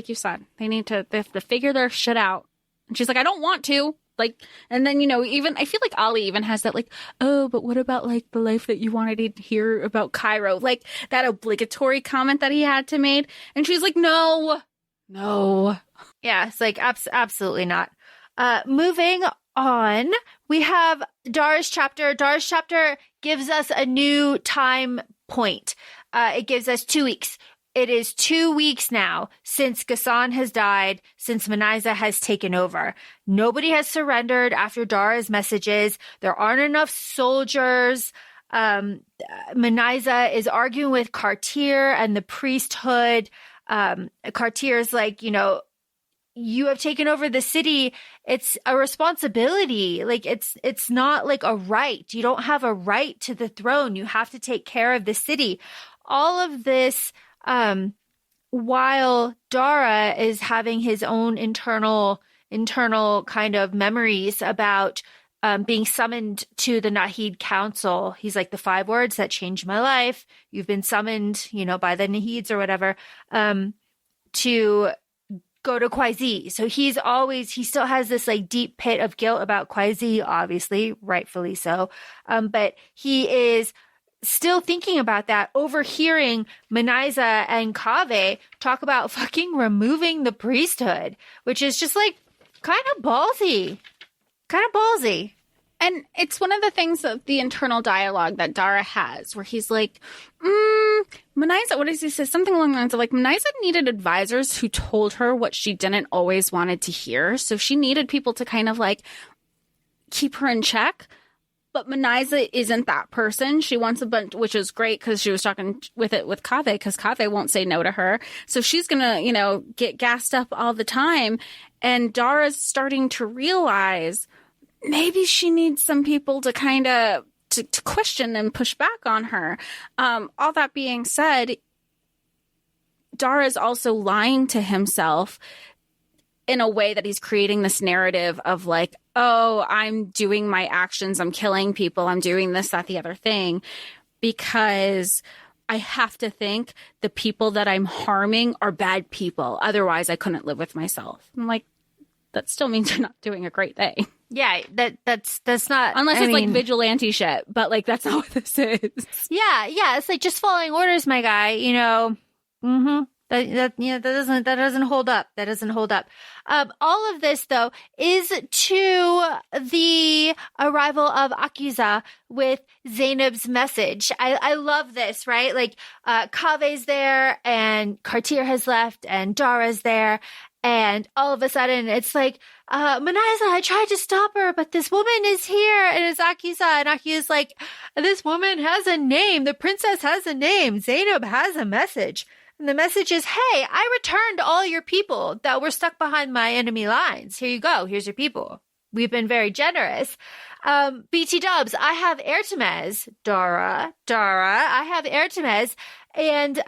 you said, they have to figure their shit out. And she's like, I don't want to. Like, and then, even I feel like Ali even has that like, oh, but what about like the life that you wanted to hear about Cairo? Like that obligatory comment that he had to make. And she's like, no. Yeah, it's like, absolutely not. Moving on, we have Dara's chapter. Dara's chapter gives us a new time point. It gives us 2 weeks. It is 2 weeks now since Ghassan has died, since Manaiza has taken over. Nobody has surrendered after Dara's messages. There aren't enough soldiers. Manaiza is arguing with Kartir and the priesthood. Kartir's like, you have taken over the city. It's a responsibility. Like it's not like a right. You don't have a right to the throne. You have to take care of the city. All of this, while Dara is having his own internal kind of memories about being summoned to the Nahid Council. He's like, the 5 words that changed my life. You've been summoned, by the Nahids or whatever, to go to Qaizi. So he still has this like deep pit of guilt about Qaizi, obviously, rightfully so. But he is still thinking about that, overhearing Manaiza and Kaveh talk about fucking removing the priesthood, which is just like kind of ballsy. And it's one of the things of the internal dialogue that Dara has where he's like, Manaiza, what does he say? Something along the lines of like, Manaiza needed advisors who told her what she didn't always wanted to hear. So she needed people to kind of like keep her in check. But Manaiza isn't that person. She wants a bunch, which is great because she was talking with Kaveh, because Kaveh won't say no to her. So she's going to, get gassed up all the time. And Dara's starting to realize maybe she needs some people to kind of to question and push back on her. All that being said, Dara's also lying to himself in a way that he's creating this narrative of like, oh, I'm doing my actions, I'm killing people, I'm doing this, that, the other thing, because I have to think the people that I'm harming are bad people. Otherwise, I couldn't live with myself. I'm like, that still means you're not doing a great thing. Yeah, that's not... Unless it's like vigilante shit, but like that's not what this is. Yeah, it's like just following orders, my guy, Mm-hmm. That doesn't hold up. That doesn't hold up. All of this, though, is to the arrival of Akiza with Zainab's message. I love this, right? Like, Kaveh's there, and Kartir has left, and Dara's there, and all of a sudden, it's like, Manaiza, I tried to stop her, but this woman is here, and it's Akiza, and Akiza's like, this woman has a name. The princess has a name. Zainab has a message. And the message is, hey, I returned all your people that were stuck behind my enemy lines. Here you go. Here's your people. We've been very generous. BT Dubs, I have Ertemez. Dara, I have Ertemez. And,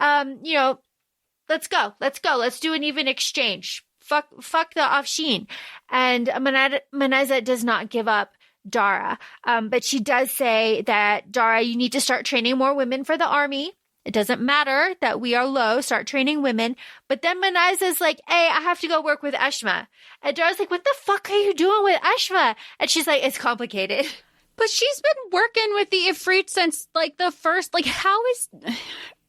let's go. Let's do an even exchange. Fuck the Afshin. And Manaiza does not give up Dara. But she does say that, Dara, you need to start training more women for the army. It doesn't matter that we are low. Start training women. But then Manaiza's like, hey, I have to go work with Eshma. And Dara's like, what the fuck are you doing with Eshma? And she's like, it's complicated. But she's been working with the Ifrit since like the first, like how is,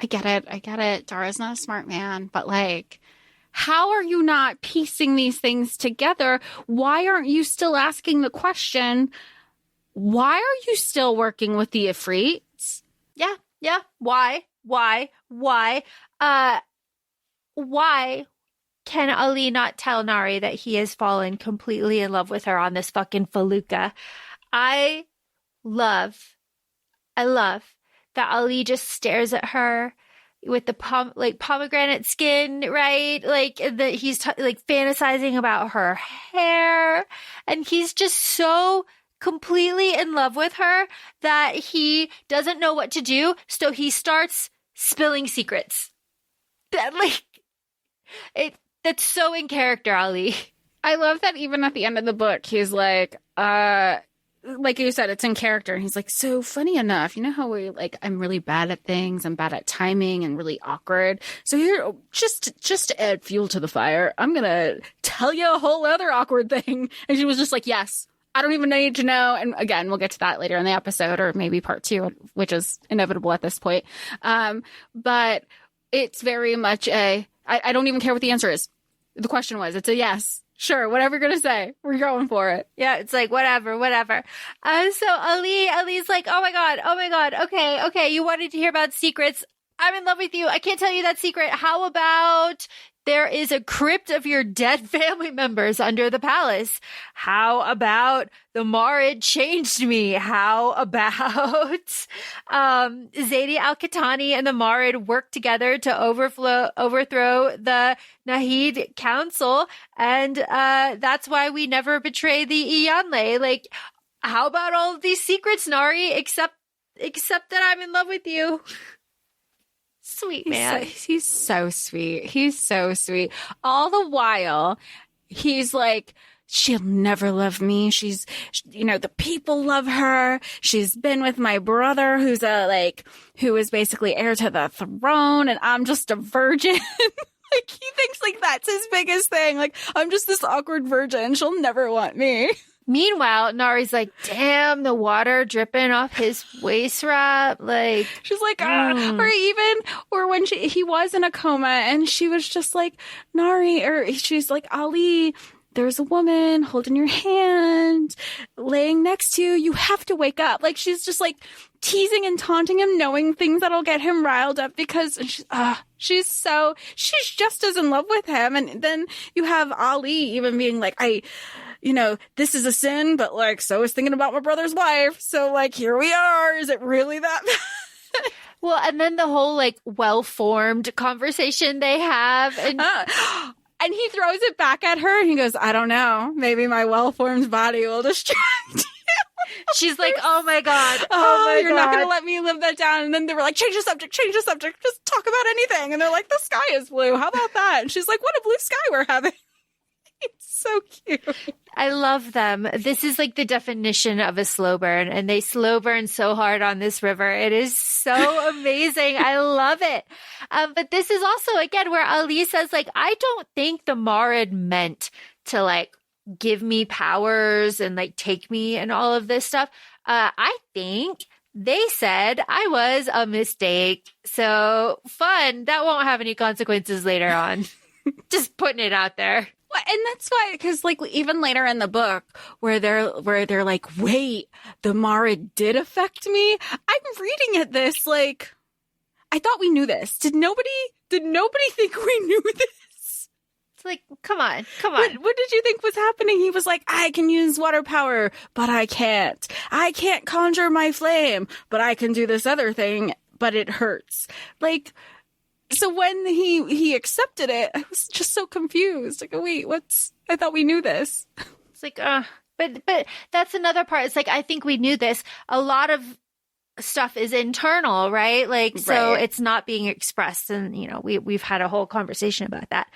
I get it. Dara's not a smart man, but like, how are you not piecing these things together? Why aren't you still asking the question, why are you still working with the Ifrits? Yeah. Why can Ali not tell Nahri that he has fallen completely in love with her on this fucking felucca? I love that Ali just stares at her with the pomegranate skin, right? Like he's fantasizing about her hair, and he's just so completely in love with her that he doesn't know what to do, so he starts spilling secrets. That's so in character, Ali. I love that even at the end of the book, he's like you said, it's in character. And he's like, so funny enough, you know how I'm really bad at things. I'm bad at timing and really awkward. So here, just to add fuel to the fire, I'm going to tell you a whole other awkward thing. And she was just like, yes. I don't even need to know. And again, we'll get to that later in the episode, or maybe part 2, which is inevitable at this point. But it's very much I don't even care what the answer is. The question was, it's a yes. Sure, whatever you're going to say, we're going for it. Yeah, it's like, whatever. So Ali's like, oh my God. Okay. You wanted to hear about secrets. I'm in love with you. I can't tell you that secret. How about there is a crypt of your dead family members under the palace? How about the Marid changed me? How about Zaidi al-Qahtani and the Marid worked together to overthrow the Nahid Council, and that's why we never betray the Iyanle. Like, how about all of these secrets, Nahri, except that I'm in love with you? Sweet man. He's so sweet. He's so sweet. All the while, he's like, she'll never love me. She's, the people love her. She's been with my brother who is basically heir to the throne, and I'm just a virgin. Like, he thinks like that's his biggest thing. Like, I'm just this awkward virgin. She'll never want me. Meanwhile, Nari's like, damn, the water dripping off his waist wrap. Like, she's like, or when he was in a coma and she was just like, Nahri, or she's like, Ali, there's a woman holding your hand, laying next to you. You have to wake up. Like, she's just like teasing and taunting him, knowing things that'll get him riled up because she's just as in love with him. And then you have Ali even being like, this is a sin, but like, so is thinking about my brother's wife. So like, here we are. Is it really that bad? Well, and then the whole like well-formed conversation they have. And and he throws it back at her and he goes, I don't know. Maybe my well-formed body will distract you. She's like, oh my God. You're not going to let me live that down. And then they were like, change the subject, just talk about anything. And they're like, the sky is blue. How about that? And she's like, what a blue sky we're having. It's so cute. I love them. This is like the definition of a slow burn, and they slow burn so hard on this river. It is so amazing. I love it. But this is also, again, where Ali says, like, I don't think the Marid meant to like give me powers and like take me and all of this stuff. I think they said I was a mistake. So fun. That won't have any consequences later on. Just putting it out there. And that's why, because like even later in the book where they're like, wait, the Mara did affect me. I'm reading at this like, I thought we knew this. Did nobody think we knew this? It's like, come on. What did you think was happening? He was like, I can use water power, but I can't. I can't conjure my flame, but I can do this other thing, but it hurts. Like. So when he accepted it, I was just so confused. Like, wait, I thought we knew this. It's like, but that's another part. It's like, I think we knew this. A lot of stuff is internal, right? Like, so It's not being expressed. And, we've had a whole conversation about that.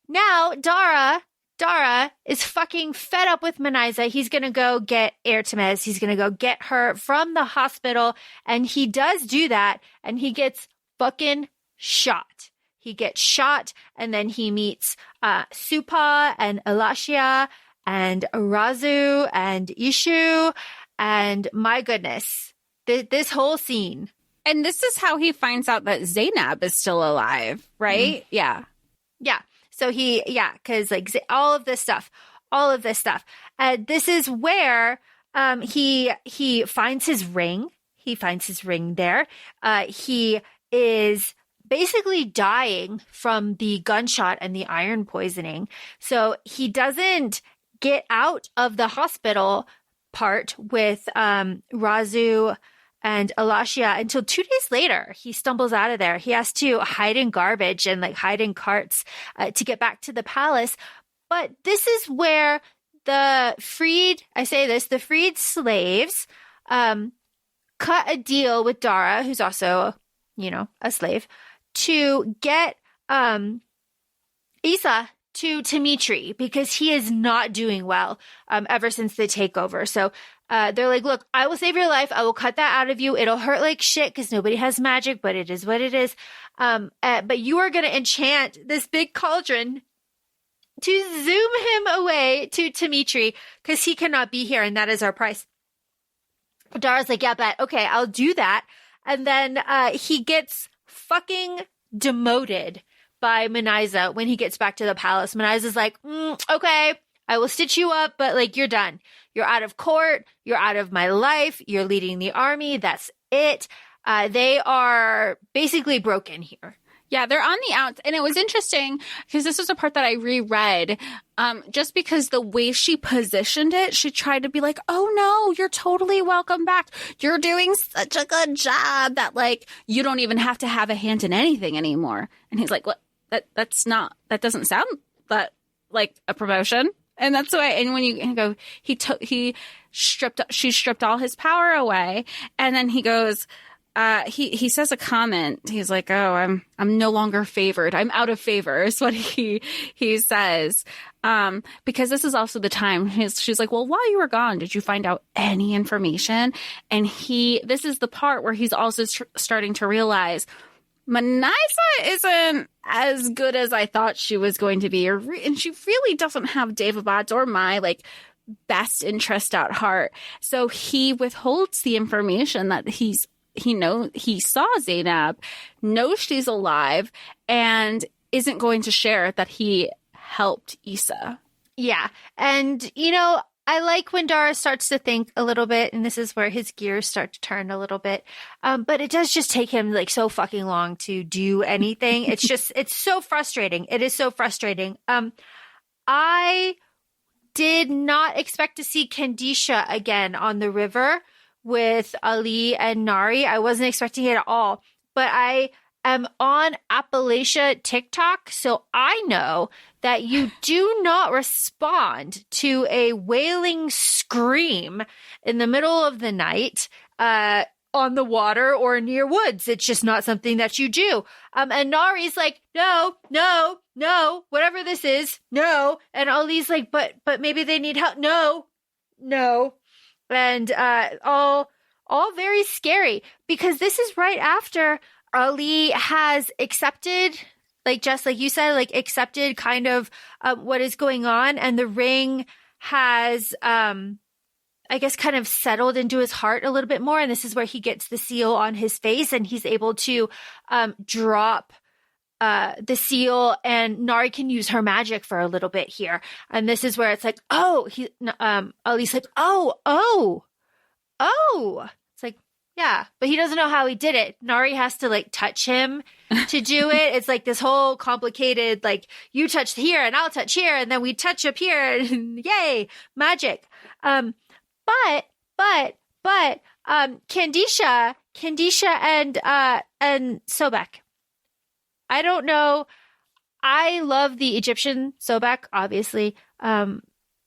Now Dara is fucking fed up with Manaiza. He's going to go get Ertemis. He's going to go get her from the hospital. And he does do that. And he gets fucking shot. He gets shot, and then he meets Supa and Alashia and Razu and Ishu, and my goodness, this whole scene. And this is how he finds out that Zainab is still alive, right? Mm-hmm. Yeah. So because like all of this stuff. This is where he finds his ring. He finds his ring there. He is basically dying from the gunshot and the iron poisoning. So he doesn't get out of the hospital part with Razu and Alashia until 2 days later. He stumbles out of there. He has to hide in garbage and like hide in carts to get back to the palace. But this is where the freed slaves cut a deal with Dara, who's also a slave, to get Isa to Dimitri because he is not doing well ever since the takeover. So they're like, look, I will save your life. I will cut that out of you. It'll hurt like shit because nobody has magic, but it is what it is. But you are going to enchant this big cauldron to zoom him away to Dimitri because he cannot be here, and that is our price. Dara's like, yeah, but okay, I'll do that. And then he gets fucking demoted by Manaiza when he gets back to the palace. Manaiza's like, okay, I will stitch you up, but like, you're done. You're out of court. You're out of my life. You're leading the army. That's it. They are basically broken here. Yeah, they're on the outs. And it was interesting because this was a part that I reread. Just because the way she positioned it, she tried to be like, oh no, you're totally welcome back. You're doing such a good job that like, you don't even have to have a hand in anything anymore. And he's like, what? That doesn't sound that like a promotion. And that's why, and when you go, she stripped all his power away. And then he goes, he says a comment. He's like, oh, I'm no longer favored. I'm out of favor is what he says. Because this is also the time she's like, well, while you were gone, did you find out any information? And this is the part where he's also starting to realize Manaiza isn't as good as I thought she was going to be. And she really doesn't have Daevabad's or my like best interest at heart. So he withholds the information that he saw Zainab, knows she's alive, and isn't going to share that he helped Isa. Yeah. And, I like when Dara starts to think a little bit, and this is where his gears start to turn a little bit. But it does just take him like so fucking long to do anything. It's so frustrating. It is so frustrating. I did not expect to see Kandisha again on the river with Ali and Nahri. I wasn't expecting it at all. But I am on Appalachia TikTok, so I know that you do not respond to a wailing scream in the middle of the night on the water or near woods. It's just not something that you do. And Nari's like, no, whatever this is, no. And Ali's like, but maybe they need help. No. And all very scary, because this is right after Ali has accepted, like just like you said, like accepted kind of what is going on. And the ring has, I guess, kind of settled into his heart a little bit more. And this is where he gets the seal on his face, and he's able to drop the seal, and Nahri can use her magic for a little bit here. And this is where it's like, Ali's like, oh. It's like, yeah, but he doesn't know how he did it. Nahri has to like touch him to do it. It's like this whole complicated, like you touch here and I'll touch here and then we touch up here and yay, magic. But Kandisha and Sobek. I don't know. I love the Egyptian Sobek, obviously.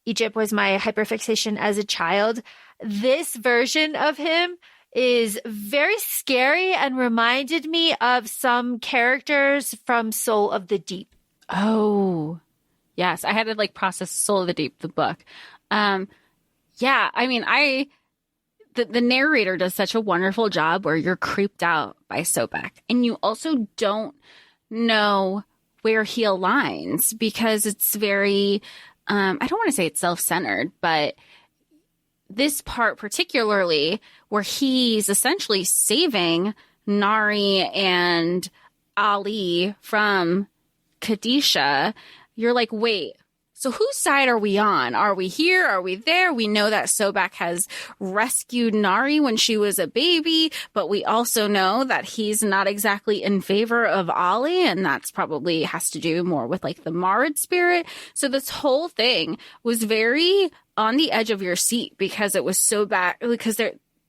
Egypt was my hyperfixation as a child. This version of him is very scary and reminded me of some characters from Soul of the Deep. Oh, yes. I had to like process Soul of the Deep, the book. Yeah, I mean, the narrator does such a wonderful job where you're creeped out by Sobek, and you also don't know where he aligns, because it's very, I don't want to say it's self-centered, but this part particularly where he's essentially saving Nahri and Ali from Kandisha, you're like, wait, so whose side are we on? Are we here? Are we there? We know that Sobek has rescued Nahri when she was a baby, but we also know that he's not exactly in favor of Ali, and that's probably has to do more with like the Marid spirit. So this whole thing was very on the edge of your seat, because it was so bad, because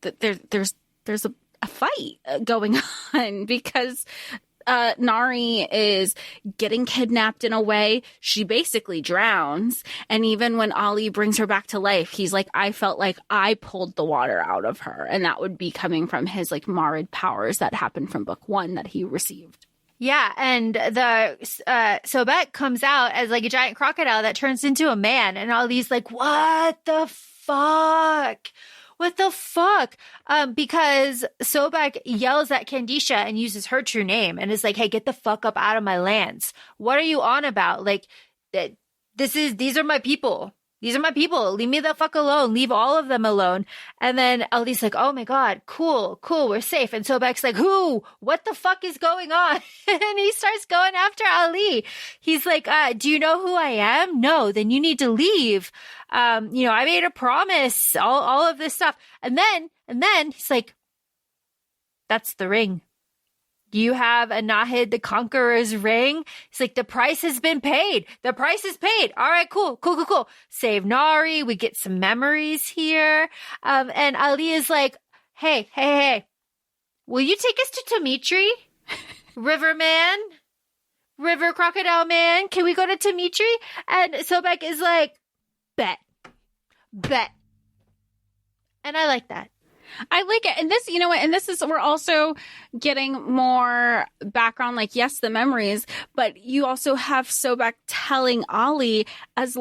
there's a fight going on, because Nahri is getting kidnapped in a way. She basically drowns. And even when Ali brings her back to life, he's like, I felt like I pulled the water out of her. And that would be coming from his like Marid powers that happened from book 1 that he received. Yeah, and the Sobek comes out as like a giant crocodile that turns into a man, and Ali's like, what the fuck? What the fuck? Because Sobek yells at Kandisha and uses her true name and is like, hey, get the fuck up out of my lands. What are you on about? Like, these are my people. These are my people. Leave me the fuck alone. Leave all of them alone. And then Ali's like, oh my God, cool. We're safe. And Sobek's like, who? What the fuck is going on? And he starts going after Ali. He's like, do you know who I am? No, then you need to leave. I made a promise, all of this stuff. And then he's like, that's the ring. You have a Nahid the Conqueror's ring. He's like, the price has been paid. The price is paid. All right, cool. Save Nahri. We get some memories here. And Ali is like, hey. Will you take us to Dimitri? River Crocodile Man. Can we go to Dimitri? And Sobek is like, bet. And I like that. I like it. And this, you know what? And this is, we're also getting more background, like, yes, the memories, but you also have Sobek telling Ali and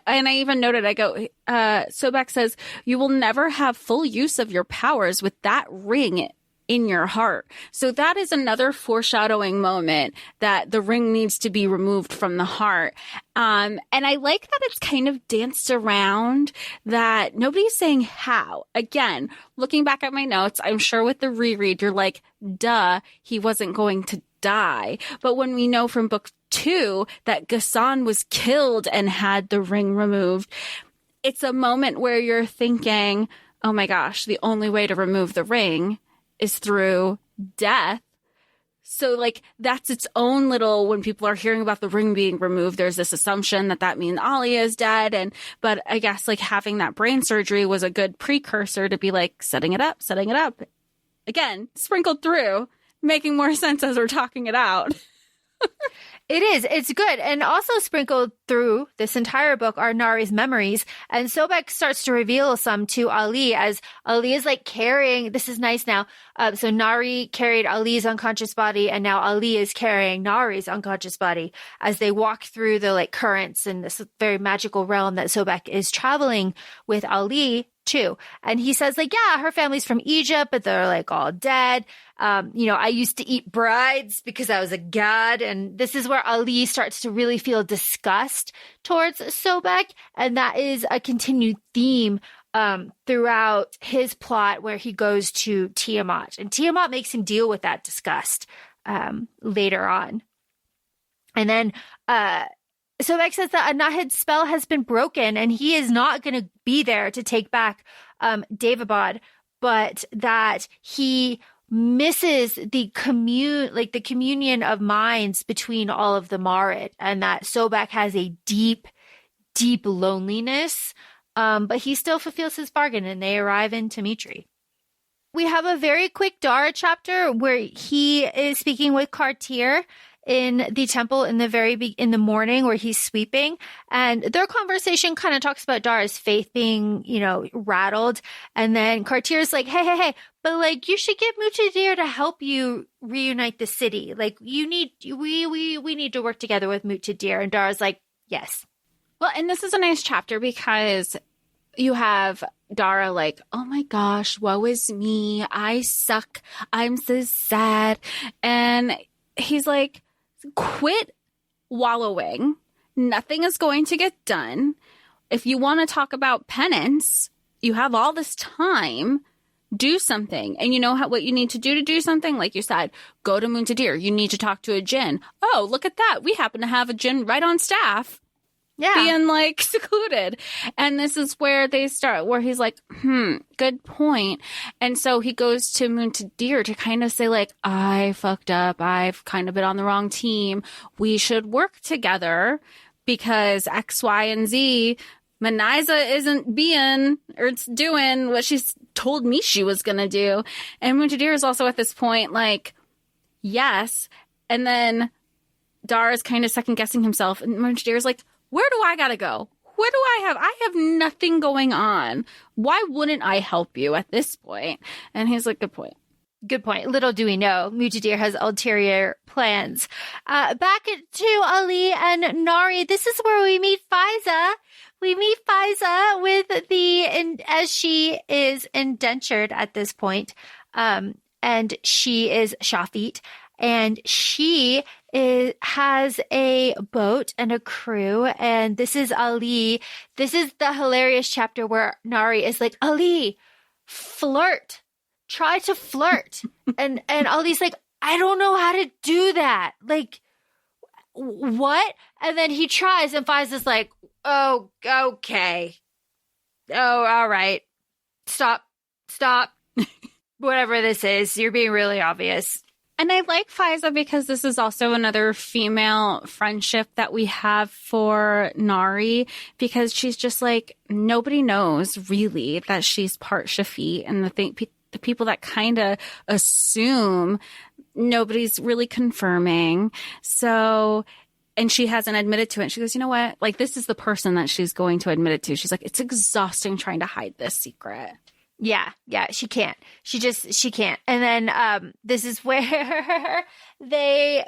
I even noted, I go, Sobek says, you will never have full use of your powers with that ring in your heart. So that is another foreshadowing moment that the ring needs to be removed from the heart. And I like that it's kind of danced around, that nobody's saying how. Again, looking back at my notes, I'm sure with the reread, you're like, duh, he wasn't going to die. But when we know from book too, that Ghassan was killed and had the ring removed. It's a moment where you're thinking, oh my gosh, the only way to remove the ring is through death. So like that's its own little, when people are hearing about the ring being removed, there's this assumption that that means Ali is dead. But I guess like having that brain surgery was a good precursor to be like setting it up. Again, sprinkled through, making more sense as we're talking it out. It is. It's good. And also sprinkled through this entire book are Nahri's memories. And Sobek starts to reveal some to Ali as Ali is like carrying, this is nice now. So Nahri carried Ali's unconscious body, and now Ali is carrying Nahri's unconscious body as they walk through the like currents in this very magical realm that Sobek is traveling with Ali too. And he says like, yeah, her family's from Egypt, but they're like all dead. I used to eat brides because I was a god. And this is where Ali starts to really feel disgust towards Sobek. And that is a continued theme throughout his plot where he goes to Tiamat. And Tiamat makes him deal with that disgust later on. And then Sobek says that Nahid's spell has been broken and he is not going to be there to take back Daevabad, but that he misses the communion of minds between all of the Marid, and that Sobek has a deep, deep loneliness, but he still fulfills his bargain and they arrive in Tamitri. We have a very quick Dara chapter where he is speaking with Kartir in the temple in the morning where he's sweeping, and their conversation kind of talks about Dara's faith being, rattled. And then Kartir's like, hey, but like you should get Mutadir to help you reunite the city. Like we need to work together with Mutadir. And Dara's like, yes. Well, and this is a nice chapter because you have Dara like, oh my gosh, woe is me. I suck. I'm so sad. And he's like, quit wallowing. Nothing is going to get done. If you want to talk about penance, you have all this time. Do something. And you know what you need to do something? Like you said, go to Muntadir. You need to talk to a djinn. Oh, look at that. We happen to have a djinn right on staff. Yeah. Being like secluded. And this is where they start, where he's like, good point. And so he goes to Muntadir to kind of say like, I fucked up. I've kind of been on the wrong team. We should work together because X, Y, and Z. Manaiza isn't doing what she's told me she was going to do. And Muntadir is also at this point like, yes. And then Dara's kind of second guessing himself. And Muntadir is like, where do I gotta go? What do I have? I have nothing going on. Why wouldn't I help you at this point? And he's like, good point. Good point. Little do we know, Mutadir has ulterior plans. Back to Ali and Nahri. This is where we meet Faiza. We meet Faiza with as she is indentured at this point. And she is Shafit. And she has a boat and a crew. And this is Ali. This is the hilarious chapter where Nahri is like, Ali, flirt. Try to flirt. and Ali's like, I don't know how to do that. Like, what? And then he tries and Faiza's like, oh, okay. Oh, all right. Stop. Whatever this is, you're being really obvious. And I like Faiza because this is also another female friendship that we have for Nahri, because she's just like, nobody knows really that she's part Shafit, and the people that kind of assume, nobody's really confirming. So, and she hasn't admitted to it. She goes, you know what? Like, this is the person that she's going to admit it to. She's like, it's exhausting trying to hide this secret. Yeah, she can't. She can't. And then this is where they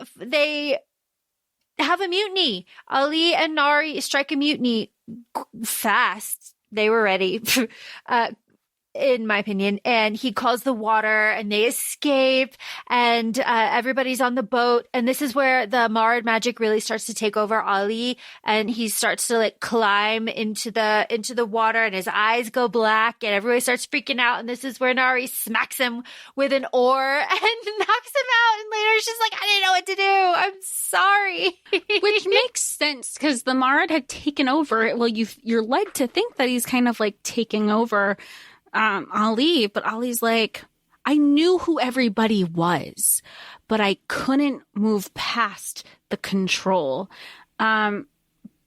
have a mutiny. Ali and Nahri strike a mutiny fast. They were ready. in my opinion. And he calls the water and they escape and everybody's on the boat. And this is where the Marad magic really starts to take over Ali. And he starts to like climb into the water and his eyes go black and everybody starts freaking out. And this is where Nahri smacks him with an oar and knocks him out. And later she's like, I didn't know what to do. I'm sorry. Which makes sense because the Marad had taken over. Well, you're led to think that he's kind of like taking over Ali, but Ali's like, I knew who everybody was, but I couldn't move past the control. But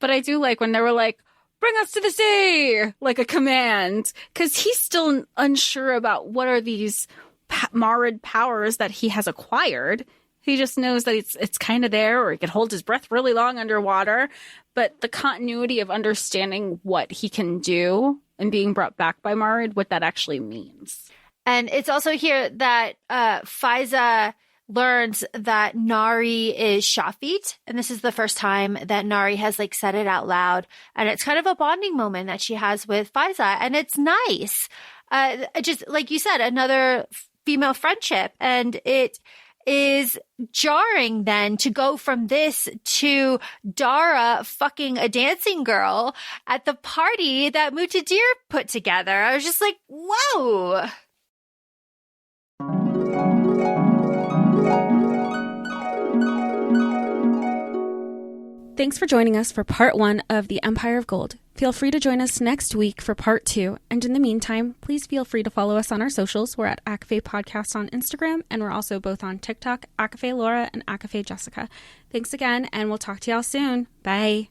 I do like when they were like, bring us to the sea, like a command, because he's still unsure about what are these Marad powers that he has acquired. He just knows that it's kind of there, or he could hold his breath really long underwater. But the continuity of understanding what he can do and being brought back by Marad, what that actually means. And it's also here that Faiza learns that Nahri is Shafit. And this is the first time that Nahri has like said it out loud. And it's kind of a bonding moment that she has with Faiza. And it's nice. Just like you said, another female friendship. And it is jarring then to go from this to Dara fucking a dancing girl at the party that Mutadir put together. I was just like, whoa. Thanks for joining us for part 1 of The Empire of Gold. Feel free to join us next week for part 2. And in the meantime, please feel free to follow us on our socials. We're at ACOFAE Podcast on Instagram, and we're also both on TikTok, ACOFAE Laura and ACOFAE Jessica. Thanks again, and we'll talk to y'all soon. Bye.